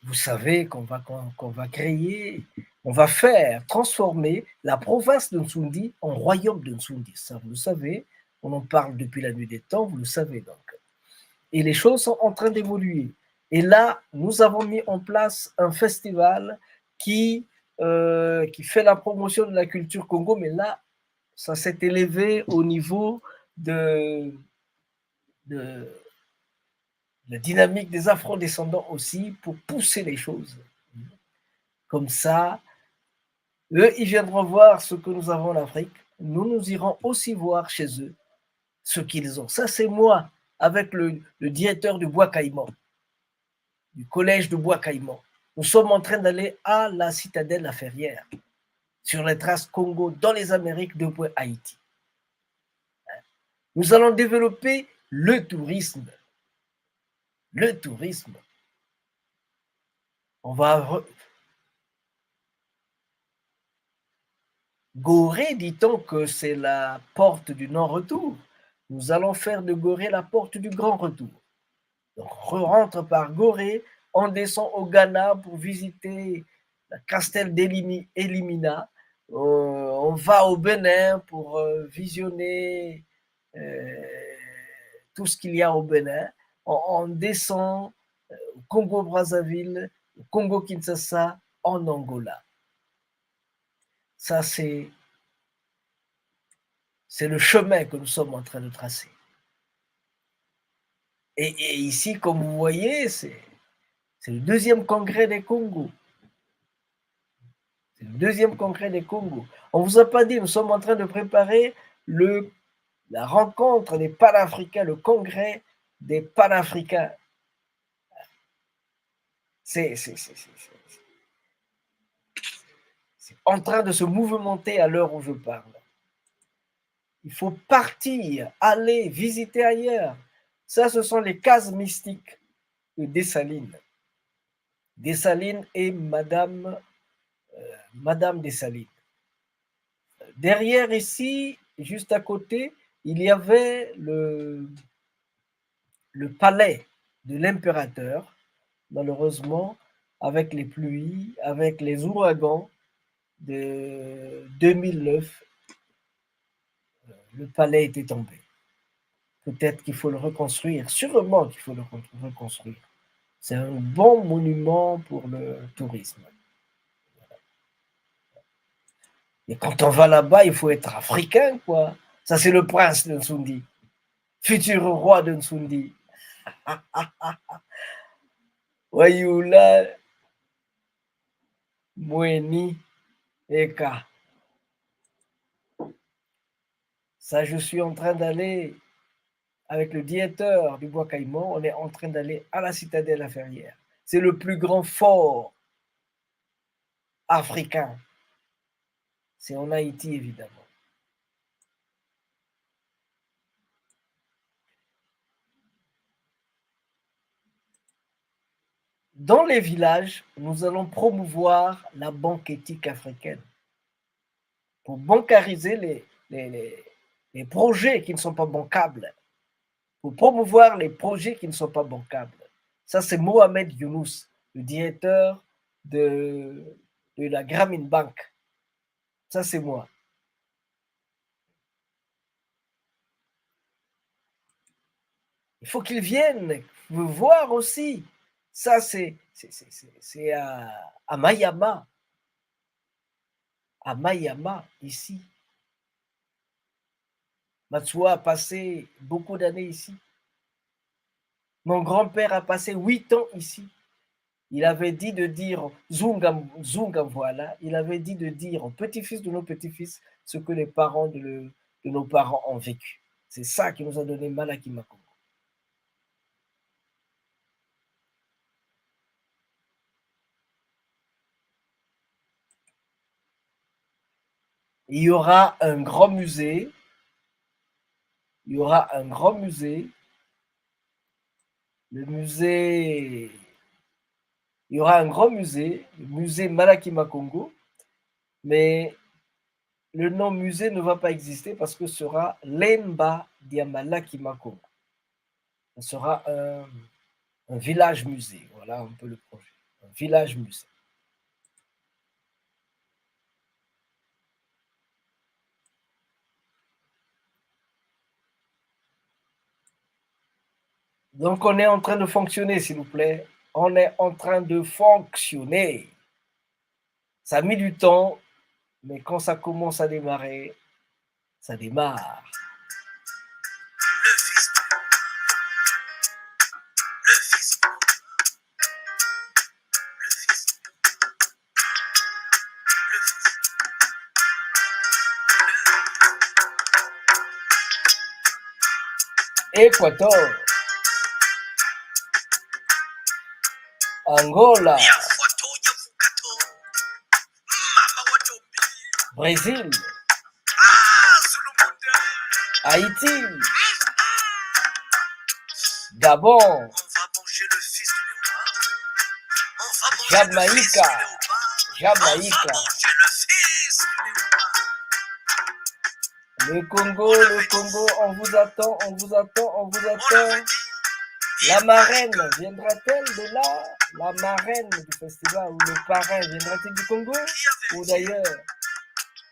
Vous savez qu'on va créer, on va faire transformer la province de Nsundi en royaume de Nsundi. Ça, vous le savez, on en parle depuis la nuit des temps, vous le savez donc. Et les choses sont en train d'évoluer. Et là, nous avons mis en place un festival qui fait la promotion de la culture Congo, mais là, ça s'est élevé au niveau de la dynamique des afro-descendants aussi pour pousser les choses. Comme ça, eux, ils viendront voir ce que nous avons en Afrique. Nous irons aussi voir chez eux ce qu'ils ont. Ça, c'est moi, avec le directeur du Bois Caïman, du collège de Bois Caïman. Nous sommes en train d'aller à la citadelle La Ferrière, sur les traces Congo, dans les Amériques, depuis Haïti. Nous allons développer le tourisme. Le tourisme. On va... Gorée, dit-on que c'est la porte du non-retour. Nous allons faire de Gorée la porte du grand retour. Donc, on rentre par Gorée, on descend au Ghana pour visiter la Castel d'Elimina, on va au Bénin pour visionner tout ce qu'il y a au Bénin, on descend au Congo-Brazzaville, au Congo-Kinshasa, en Angola. Ça, c'est le chemin que nous sommes en train de tracer. Et ici, comme vous voyez, c'est le deuxième congrès des Congo. C'est le deuxième congrès des Congo. On ne vous a pas dit, nous sommes en train de préparer la rencontre des panafricains, le congrès des panafricains. C'est en train de se mouvementer à l'heure où je parle. Il faut partir, aller visiter ailleurs. Ça, ce sont les cases mystiques de Dessalines. Dessalines et Madame Dessalines. Derrière ici, juste à côté, il y avait le palais de l'impérateur. Malheureusement, avec les pluies, avec les ouragans de 2009, le palais était tombé. Peut-être qu'il faut le reconstruire, sûrement qu'il faut le reconstruire. C'est un bon monument pour le tourisme. Et quand on va là-bas, il faut être africain, quoi. Ça, c'est le prince de Nsundi, futur roi de Nsundi. Wayula Mweni Eka. Ça, je suis en train d'aller avec le directeur du Bois Caïman, on est en train d'aller à la citadelle La Ferrière. C'est le plus grand fort africain. C'est en Haïti, évidemment. Dans les villages, nous allons promouvoir la banque éthique africaine pour bancariser les projets qui ne sont pas bancables, pour promouvoir les projets qui ne sont pas bancables. Ça, c'est Mohamed Younous, le directeur de la Grameen Bank. Ça, c'est moi. Il faut qu'ils viennent me voir aussi. Ça, c'est à Mayama. À Mayama, ici. Matsoua a passé beaucoup d'années ici. Mon grand-père a passé 8 ans ici. Il avait dit de dire Zungam voilà. Il avait dit de dire aux petits-fils de nos petits-fils ce que les parents de nos parents ont vécu. C'est ça qui nous a donné Malaki Makongo. Il y aura un grand musée. Il y aura un grand musée. Le musée. Il y aura un grand musée, le musée Malaki Makongo, mais le nom musée ne va pas exister parce que ce sera Lemba Diamalaki Mako. Ce sera un village musée. Voilà un peu le projet. Un village musée. Donc on est en train de fonctionner, s'il vous plaît. On est en train de fonctionner. Ça a mis du temps, mais quand ça commence à démarrer, ça démarre. Le fils, le fils, le fils, le fils. Équateur, Angola, Yafuato, yafukato, mama watopi, Brésil, Zulumunda. Haïti, Gabon, On va manger le fils du léopard. On va manger le fils du Jamaïca, léopard. On va Jamaïca, manger le fils du léopard. le Congo, on vous attend, on vous attend, on vous On attend. l'avait dit. La marraine viendra-t-elle de là? La marraine du festival ou le parrain viendra-t-il du Congo? Ou d'ailleurs?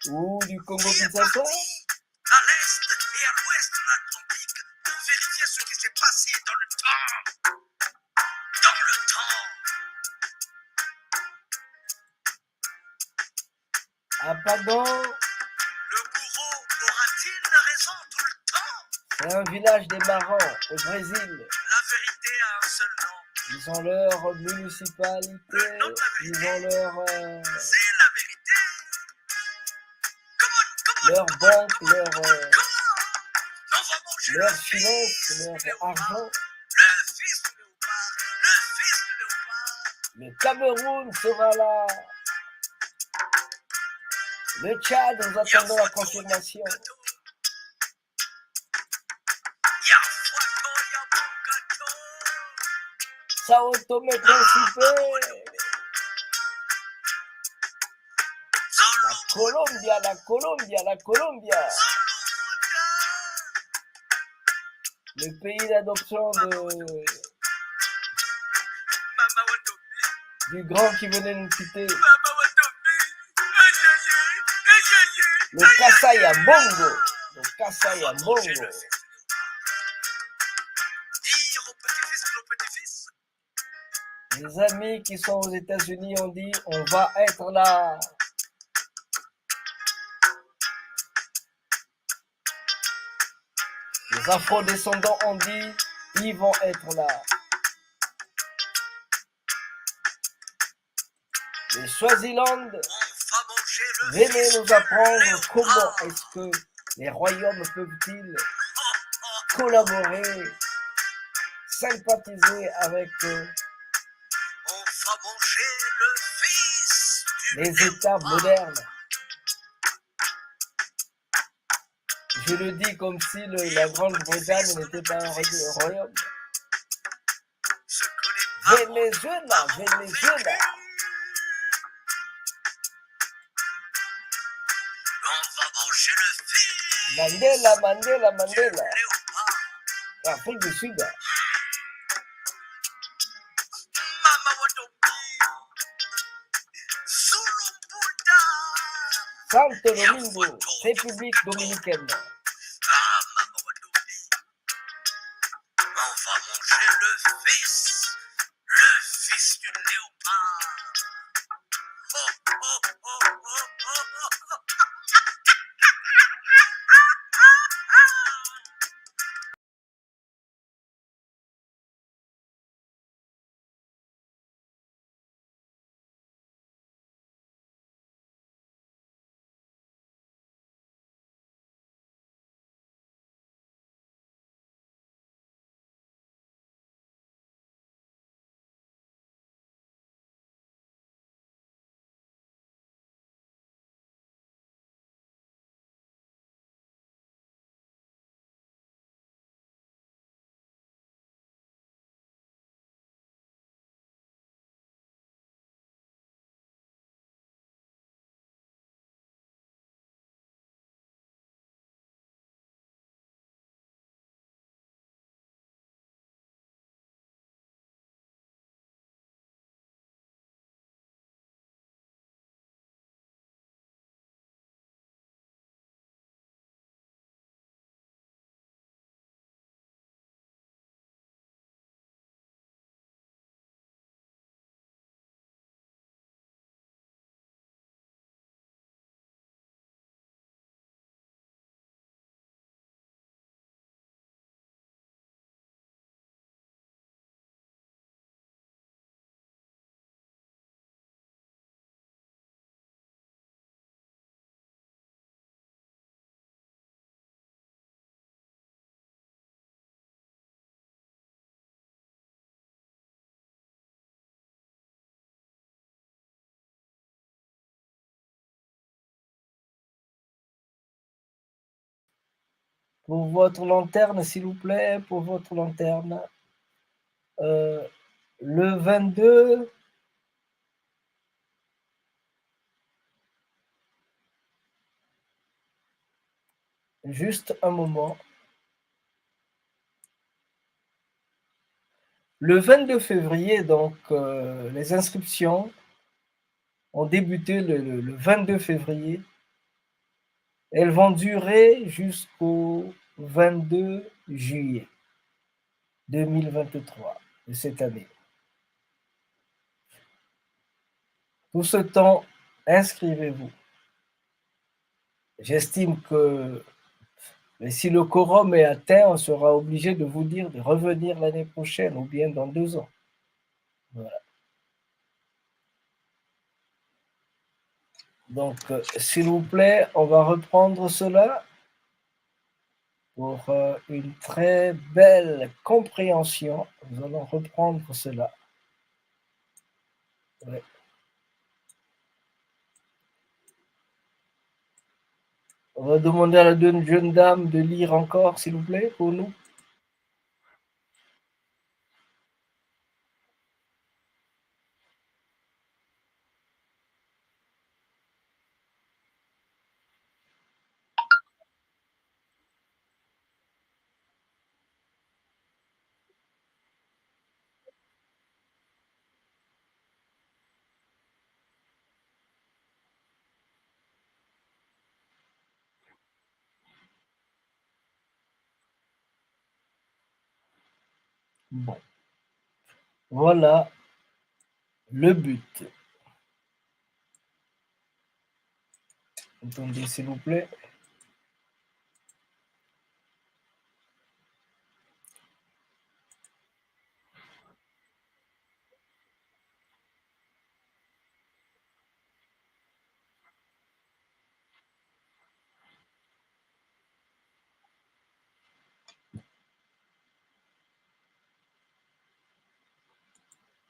Ou du Congo-Kinshasa? À l'est et à l'ouest de l'Atlantique pour vérifier ce qui s'est passé dans le temps. Dans le temps. À Pagan, Le bourreau aura-t-il raison tout le temps? c'est un village des marrons au Brésil. La vérité a un seul nom. Ils ont leur municipalité, ils ont leur, C'est la vérité. Come on, leur banque, leur, come on. On va manger leur le fils finance, du leur léopard. argent. Le fils du léopard. Le fils du léopard. Le Cameroun sera là. Le Tchad, nous attendons la confirmation. Sao Tomé Principe. La Colombia, la Colombia, la Colombia. Le pays d'adoption du grand qui venait nous quitter. Le Kasai à Bongo. Le Kasai à Bongo. Dire aux petits-fils de nos petits-fils. Les amis qui sont aux États-Unis ont dit on va être là. Les afro-descendants ont dit ils vont être là. Les Swaziland, On va manger le venez fils nous du apprendre léopard. comment est-ce que les royaumes peuvent-ils collaborer, sympathiser avec On va manger le fils du les États léopard. modernes. Je le dis comme si la Grande-Bretagne n'était pas un royaume. Ce que les Venezuela, Venezuela. On va manger le fils Mandela, Mandela, du Mandela. léopard. Afrique du Sud. Mama Watopi. Zulumbuda. Santo Domingo, République dominicaine. Mama Watopi. On va manger le fils du léopard. Oh, oh, oh, oh, oh, oh. Pour votre lanterne, s'il vous plaît, pour votre lanterne. Le 22, juste un moment. Le 22 février, donc, les inscriptions ont débuté le 22 février. Elles vont durer jusqu'au 22 juillet 2023 de cette année. Tout ce temps, inscrivez-vous. J'estime que si le quorum est atteint, on sera obligé de vous dire de revenir l'année prochaine ou bien dans 2 ans. Voilà. Donc, s'il vous plaît, on va reprendre cela pour une très belle compréhension. Nous allons reprendre cela. Ouais. On va demander à la jeune dame de lire encore, s'il vous plaît, pour nous. Bon. Voilà le but. Attendez, s'il vous plaît.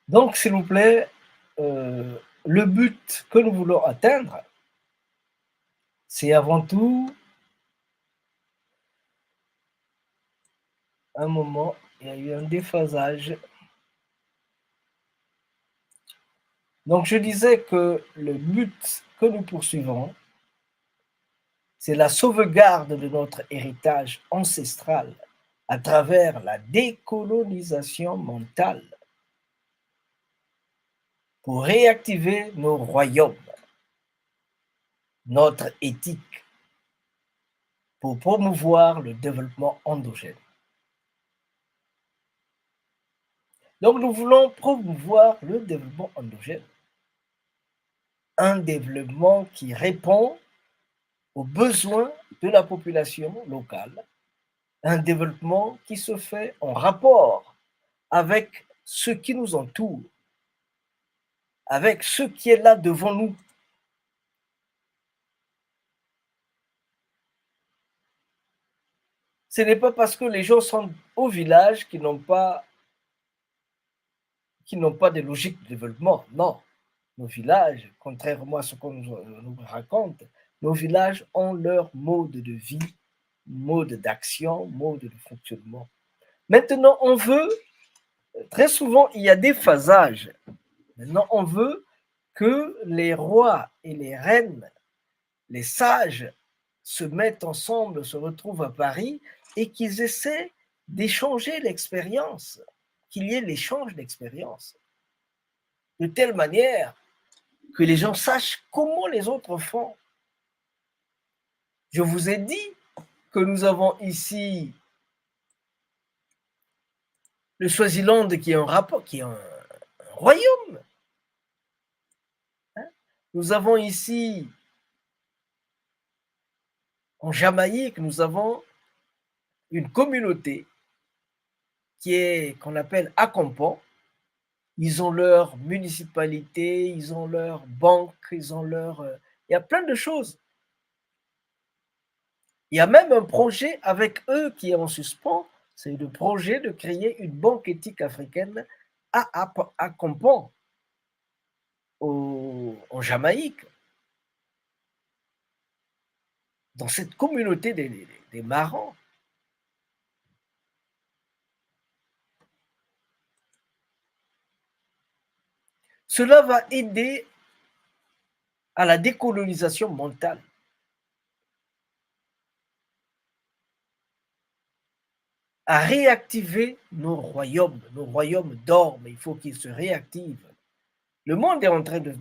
Donc, s'il vous plaît, le but que nous voulons atteindre, c'est avant tout un moment, il y a eu un déphasage. Donc, je disais que le but que nous poursuivons, c'est la sauvegarde de notre héritage ancestral à travers la décolonisation mentale pour réactiver nos royaumes, notre éthique, pour promouvoir le développement endogène. Donc, nous voulons promouvoir le développement endogène, un développement qui répond aux besoins de la population locale, un développement qui se fait en rapport avec ce qui nous entoure, avec ce qui est là devant nous. Ce n'est pas parce que les gens sont au village qu'ils n'ont pas de logique de développement. Non, nos villages, contrairement à ce qu'on nous raconte, nos villages ont leur mode de vie, mode d'action, mode de fonctionnement. Maintenant, on veut, très souvent, il y a des phasages. Maintenant, on veut que les rois et les reines, les sages, se mettent ensemble, se retrouvent à Paris et qu'ils essaient d'échanger l'expérience, qu'il y ait l'échange d'expérience, de telle manière que les gens sachent comment les autres font. Je vous ai dit que nous avons ici le Swaziland qui est un rapport, qui est un royaume. Nous avons ici, en Jamaïque, nous avons une communauté qu'on appelle Akompan. Ils ont leur municipalité, ils ont leur banque, ils ont leur... il y a plein de choses. Il y a même un projet avec eux qui est en suspens, c'est le projet de créer une banque éthique africaine à Akompan, en Jamaïque. Dans cette communauté des marrants. Cela va aider à la décolonisation mentale. À réactiver nos royaumes. Nos royaumes dorment, il faut qu'ils se réactivent. Le monde est en train de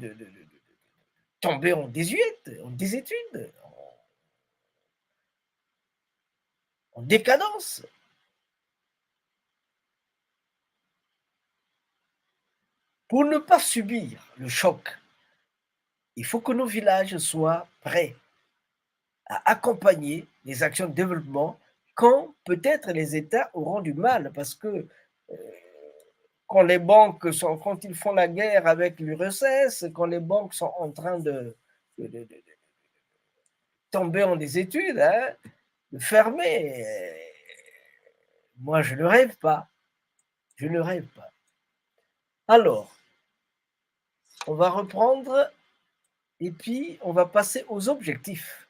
tomber en désuétude, en décadence. Pour ne pas subir le choc, il faut que nos villages soient prêts à accompagner les actions de développement quand peut-être les États auront du mal, parce que quand quand ils font la guerre avec l'URSS, quand les banques sont en train de tomber en désuétude, hein, de fermer, moi je ne rêve pas. Je ne rêve pas. Alors, on va reprendre et puis on va passer aux objectifs.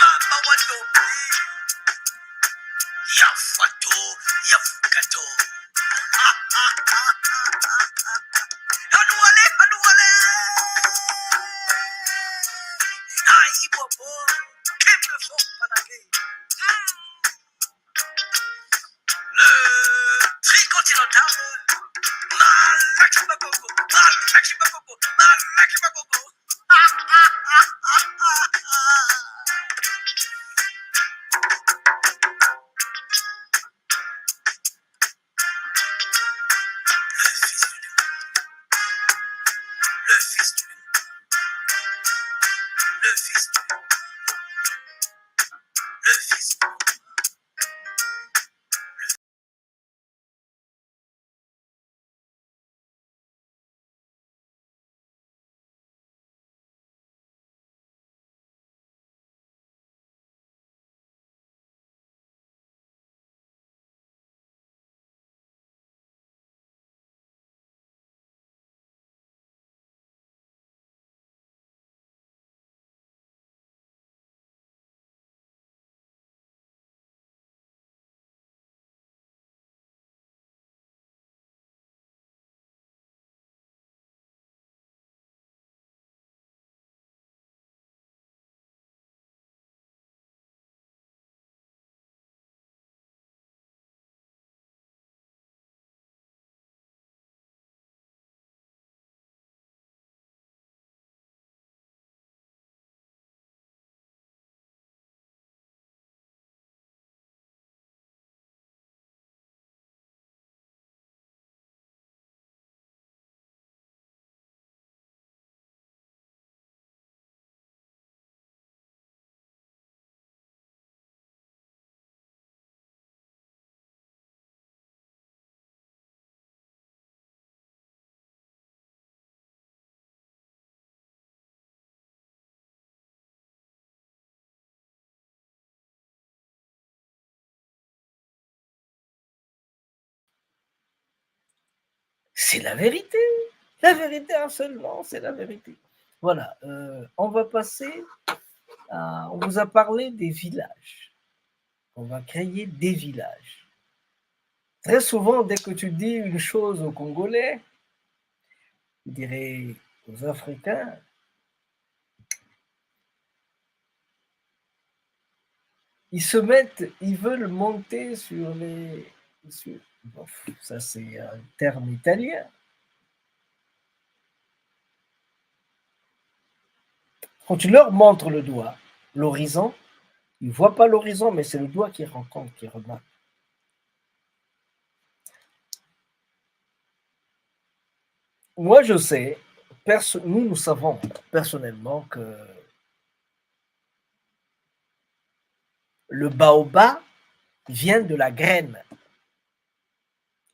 Mama wadobi, yafato, yafukato. Anuale, anuale. Aïe, bobo, qu'est-ce que faut panaguer? Le tricontinental, Malakibakoko, Malakibakoko, Malakibakoko. Le fils du loup, le fils du loup, le fils du loup. c'est la vérité seulement, c'est la vérité. Voilà, on va passer à... On vous a parlé des villages. On va créer des villages. Très souvent, dès que tu dis une chose aux Congolais, je dirais aux Africains, ils se mettent, ils veulent monter sur les... Bon, ça, c'est un terme italien. Quand tu leur montres le doigt, l'horizon, ils ne voient pas l'horizon, mais c'est le doigt qui rencontre, qui remarque. Moi, je sais, nous savons personnellement que le baobab vient de la graine.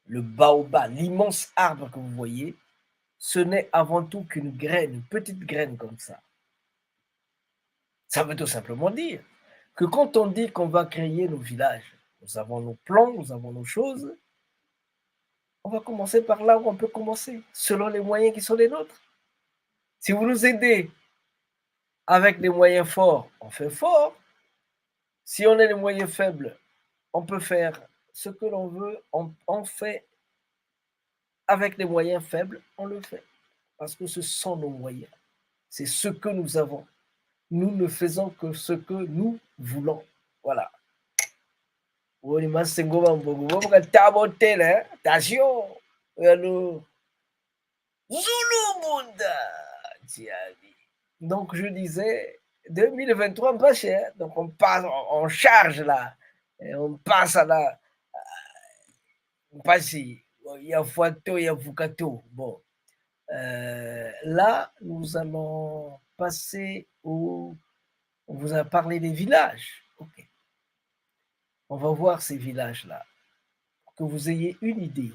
Le baobab, l'immense arbre que vous voyez, ce n'est avant tout qu'une graine, une petite graine comme ça. Ça veut tout simplement dire que quand on dit qu'on va créer nos villages, nous avons nos plans, nous avons nos choses, on va commencer par là où on peut commencer, selon les moyens qui sont les nôtres. Si vous nous aidez avec des moyens forts, on fait fort. Si on a des moyens faibles, on peut faire ce que l'on veut, on fait avec des moyens faibles, on le fait. Parce que ce sont nos moyens. C'est ce que nous avons. Nous ne faisons que ce que nous voulons. Voilà. Attention. Donc je disais 2023 pas cher. Donc on passe, on charge là. Et on passe à la. On passe. Il y a Fuato, il y a Fukato. Bon. Là, nous allons passer au. On vous a parlé des villages. Ok. On va voir ces villages-là. Pour que vous ayez une idée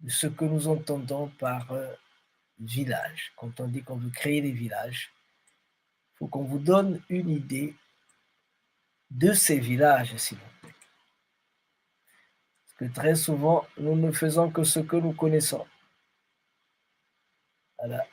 de ce que nous entendons par village. Quand on dit qu'on veut créer des villages, il faut qu'on vous donne une idée de ces villages, s'il vous plaît. Parce que très souvent, nous ne faisons que ce que nous connaissons. Voilà.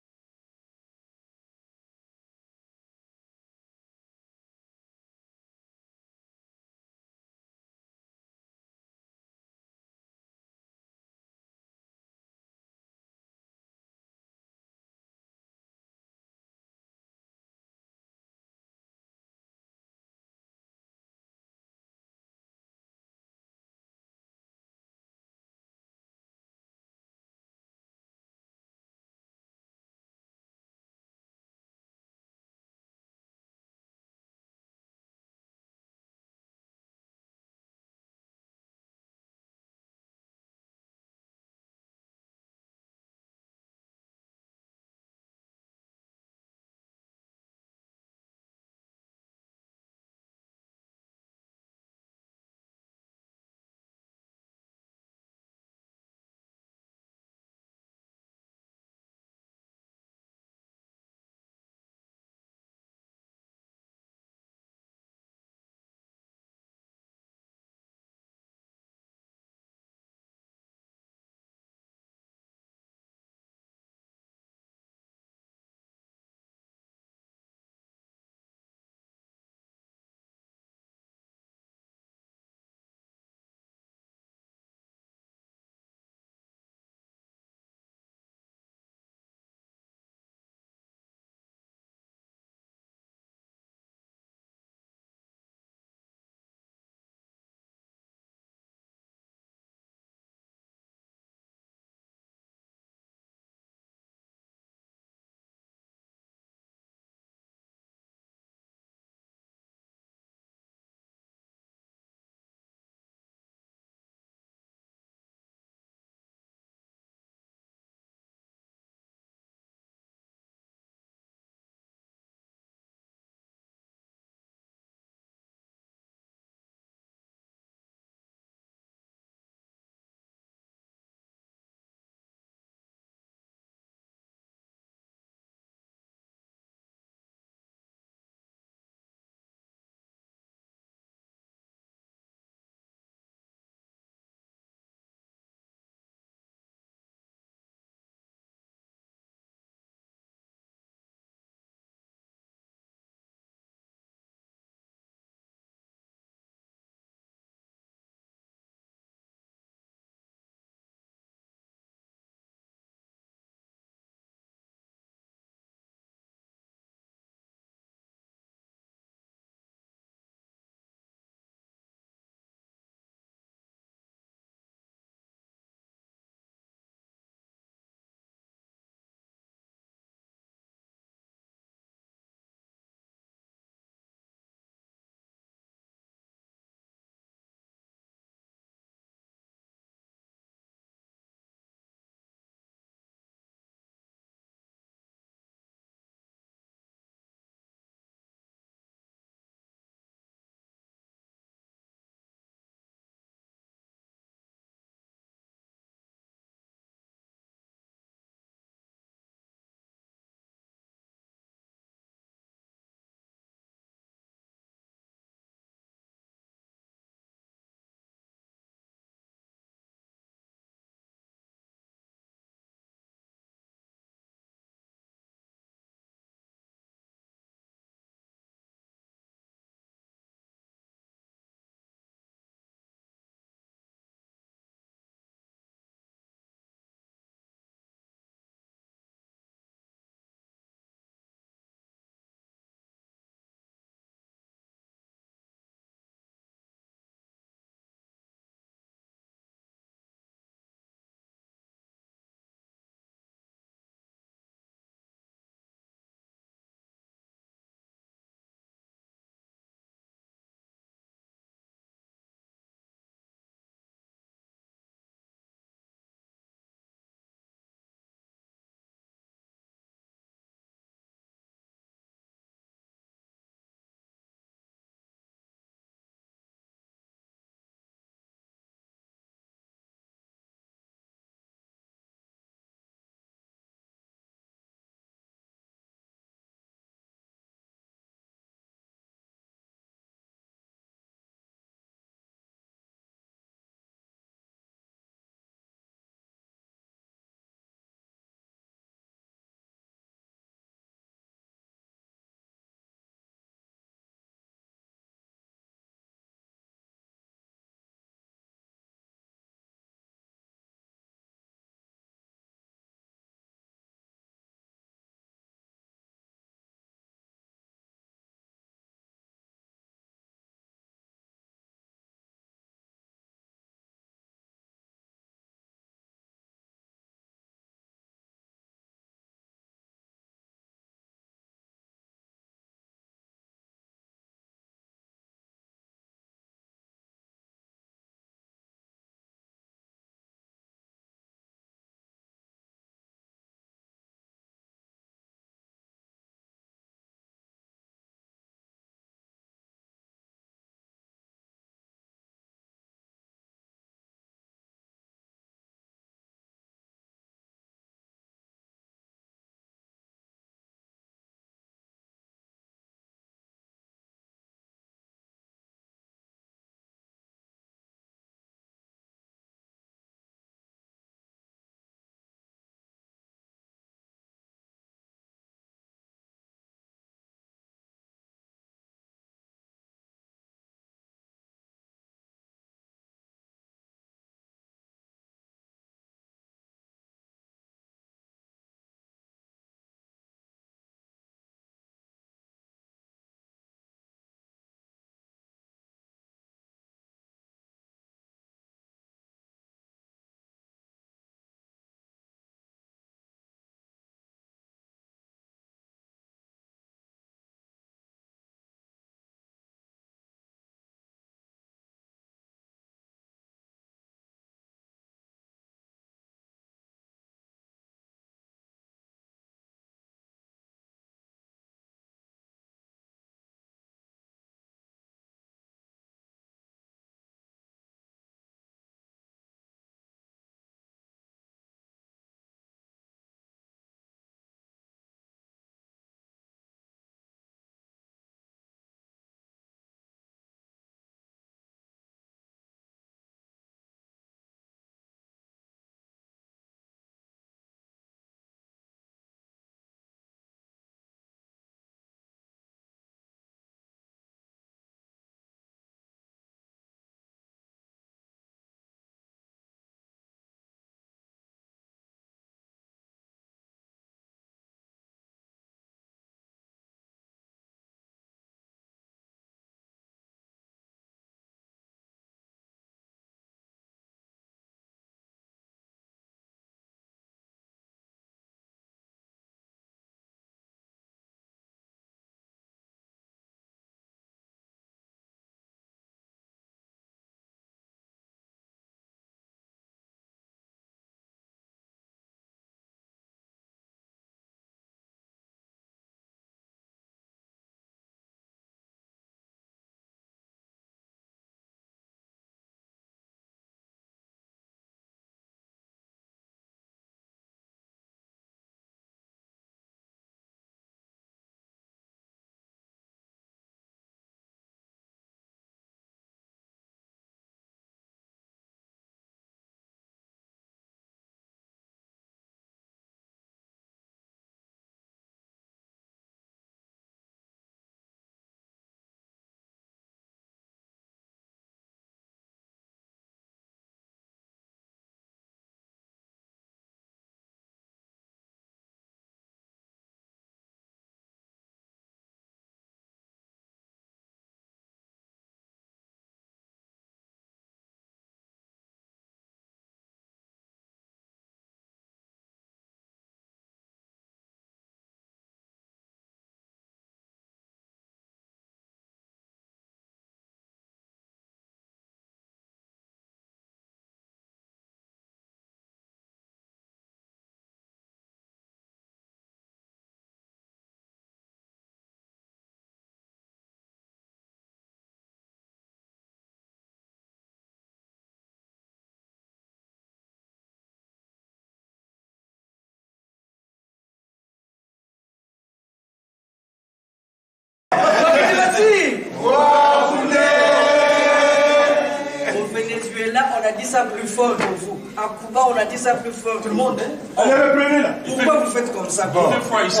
ça plus fort que vous. À Cuba, on a dit ça plus fort que Tout le monde, hein? Allez, reprenez là. Pourquoi vous faites comme ça? Bon. Deuxième fois ici.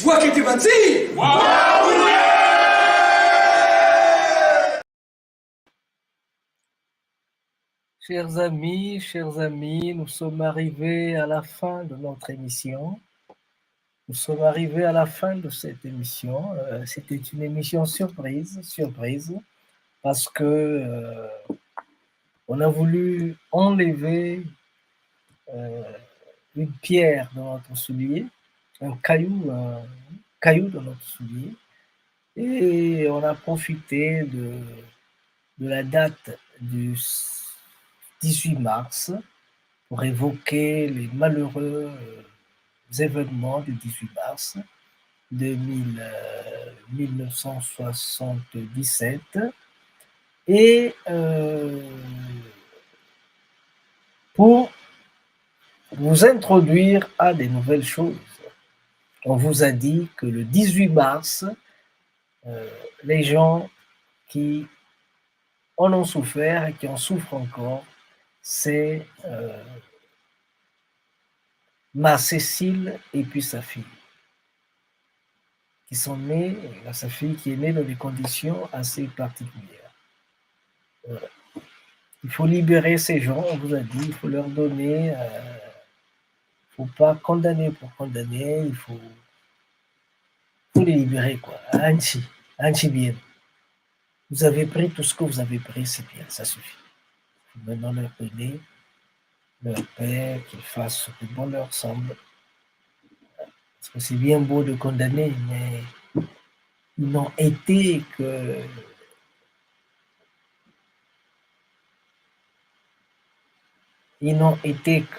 Vois qui tu vas dire? Chers amis, nous sommes arrivés à la fin de notre émission. Nous sommes arrivés à la fin de cette émission. C'était une émission surprise, parce que on a voulu enlever une pierre dans notre soulier, un caillou dans notre soulier, et on a profité de la date du 18 mars pour évoquer les malheureux événements du 18 mars de 1977 et pour vous introduire à des nouvelles choses. On vous a dit que le 18 mars, les gens qui en ont souffert et qui en souffrent encore, c'est ma Cécile et puis sa fille, qui sont nés, sa fille qui est née dans des conditions assez particulières. Il faut libérer ces gens, on vous a dit, il faut leur donner, il ne faut pas condamner pour condamner, il faut les libérer, quoi. Anchi bien. Vous avez pris tout ce que vous avez pris, c'est bien, ça suffit. Maintenant leur donner leur paix, qu'ils fassent ce que bon leur semble. Parce que c'est bien beau de condamner, mais ils n'ont été que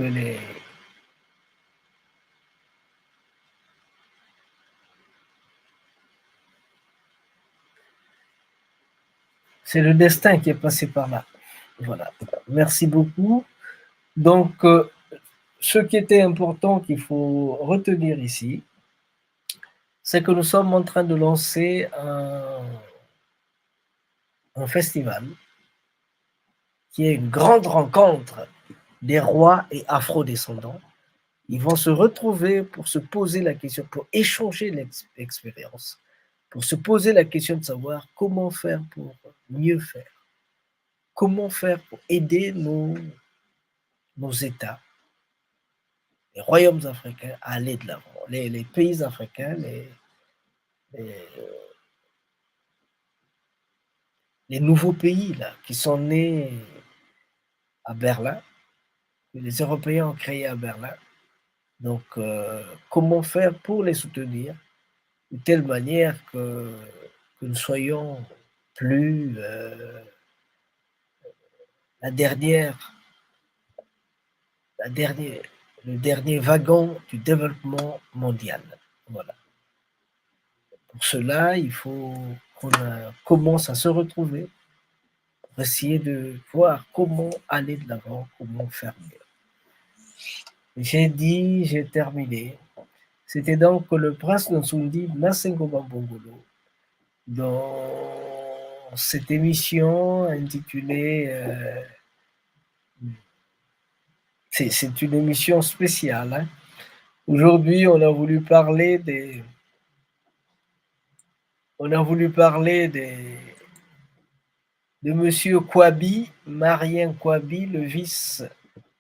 les c'est le destin qui est passé par là. Voilà. Merci beaucoup. Donc, ce qui était important qu'il faut retenir ici, c'est que nous sommes en train de lancer un festival qui est une grande rencontre des rois et afro-descendants. Ils vont se retrouver pour se poser la question, pour échanger l'expérience, pour se poser la question de savoir comment faire pour mieux faire, comment faire pour aider nos États, les royaumes africains à aller de l'avant, les pays africains, les nouveaux pays là, qui sont nés à Berlin, que les Européens ont créé à Berlin. Donc, comment faire pour les soutenir de telle manière que nous soyons plus le dernier wagon du développement mondial. Voilà. Pour cela, il faut qu'on commence à se retrouver pour essayer de voir comment aller de l'avant, comment faire mieux. J'ai dit, j'ai terminé. C'était donc le prince Nsundi Masengoma Bongolo dans cette émission intitulée c'est une émission spéciale. Hein. Aujourd'hui, on a voulu parler de Monsieur Kouabi, Marien Kouabi, le fils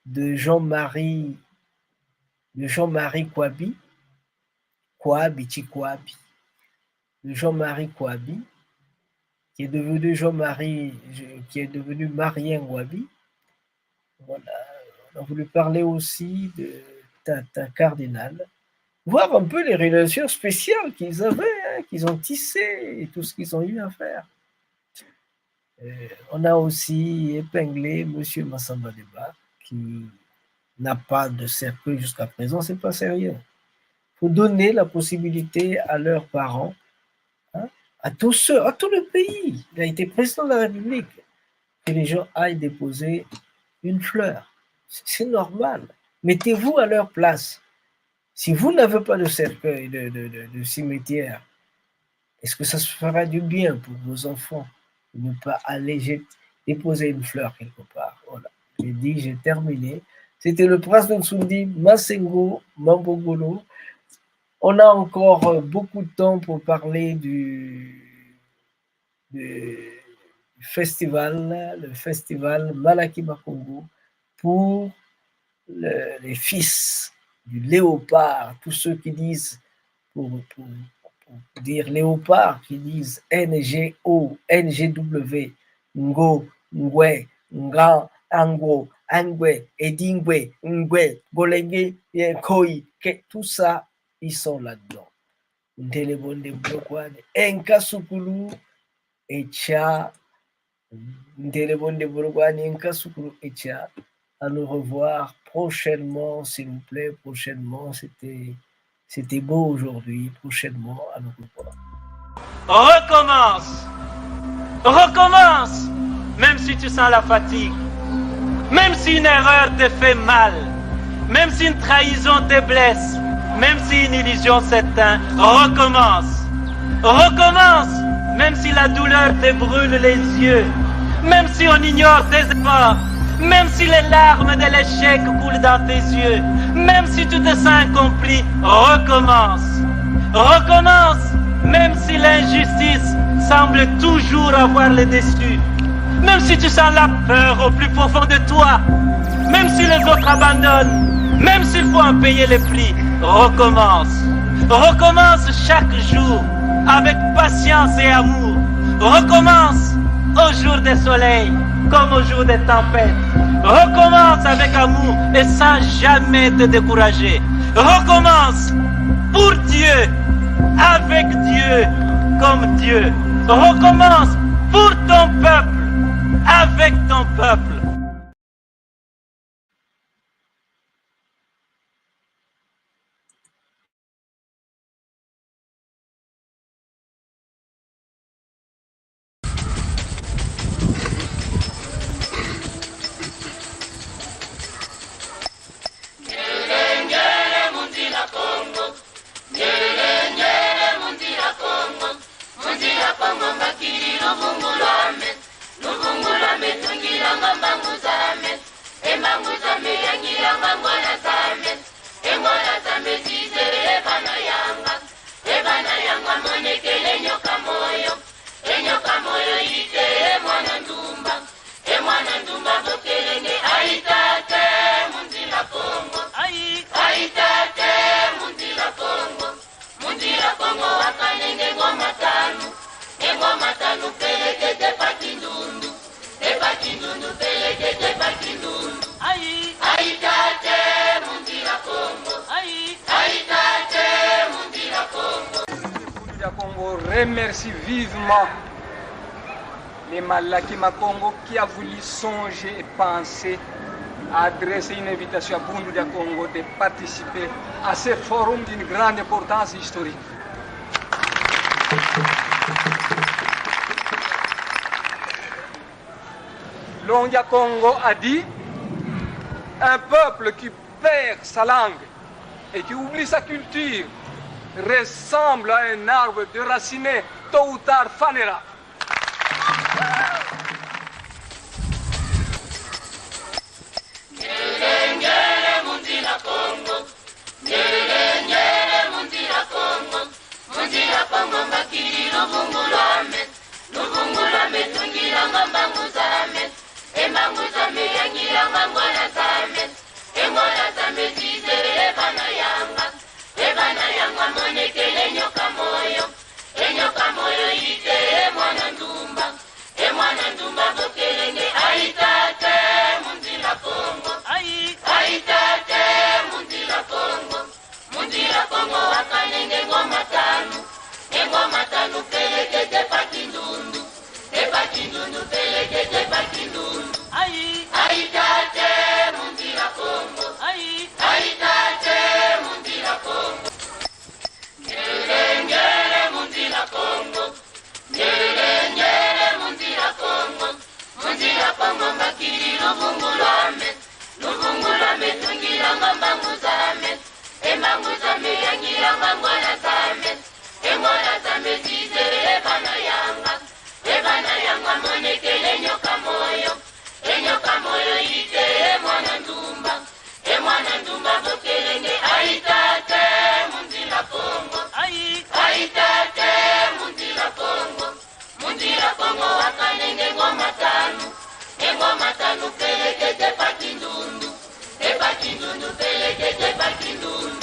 de Jean-Marie Kouabi, de Jean-Marie Kouabi, qui est devenu Marien Kouabi. Voilà. On a voulu parler aussi de Tata Cardinal, voir un peu les relations spéciales qu'ils avaient, hein, qu'ils ont tissées et tout ce qu'ils ont eu à faire. On a aussi épinglé M. Massamba Deba, qui n'a pas de cercueil jusqu'à présent, c'est pas sérieux. Il faut donner la possibilité à leurs parents, hein, à tout le pays. Il a été président de la République, que les gens aillent déposer une fleur. C'est normal. Mettez-vous à leur place. Si vous n'avez pas de cercueil, de cimetière, est-ce que ça se fera du bien pour vos enfants de ne pas aller déposer une fleur quelque part? Voilà. J'ai dit, j'ai terminé. C'était le prince de Nsundi, Masengo Mambogolo. On a encore beaucoup de temps pour parler du festival, le festival Malaki Makongo, pour les fils du léopard, tous ceux qui disent, pour dire léopard, qui disent NGO, NGW, Ngo, Ngwe, Nga, Ango, Angwe, Edingwe, Ngwe, Golenge, Koi, tout ça, ils sont là-dedans. Ndelebonde Blokwane, Enka Sukulu, Echa, Ndelebonde Blokwane, Enka Sukulu, Echa. À nous revoir prochainement, s'il vous plaît, prochainement. C'était beau aujourd'hui, prochainement, à nous revoir. Recommence. Recommence. Même si tu sens la fatigue. Même si une erreur te fait mal. Même si une trahison te blesse. Même si une illusion s'éteint. Recommence. Recommence. Même si la douleur te brûle les yeux. Même si on ignore tes efforts. Même si les larmes de l'échec coulent dans tes yeux, même si tu te sens incompris, recommence. Recommence, même si l'injustice semble toujours avoir le dessus. Même si tu sens la peur au plus profond de toi, même si les autres abandonnent, même s'il faut en payer les prix, recommence. Recommence chaque jour avec patience et amour. Recommence au jour des soleils comme au jour des tempêtes. Recommence avec amour et sans jamais te décourager. Recommence pour Dieu, avec Dieu, comme Dieu. Recommence pour ton peuple, avec ton peuple. Remercie vivement les Malaki Makongo qui a voulu songer et penser à adresser une invitation à Bundu de Congo de participer à ce forum d'une grande importance historique. Longia Congo a dit: un peuple qui perd sa langue et qui oublie sa culture ressemble à un arbre déraciné, tôt ou tard fanera. Emanguzame yangira ngangwana zame, engwana zame zizere pelekete pakindundu, epakindundu pelekete pakindundu.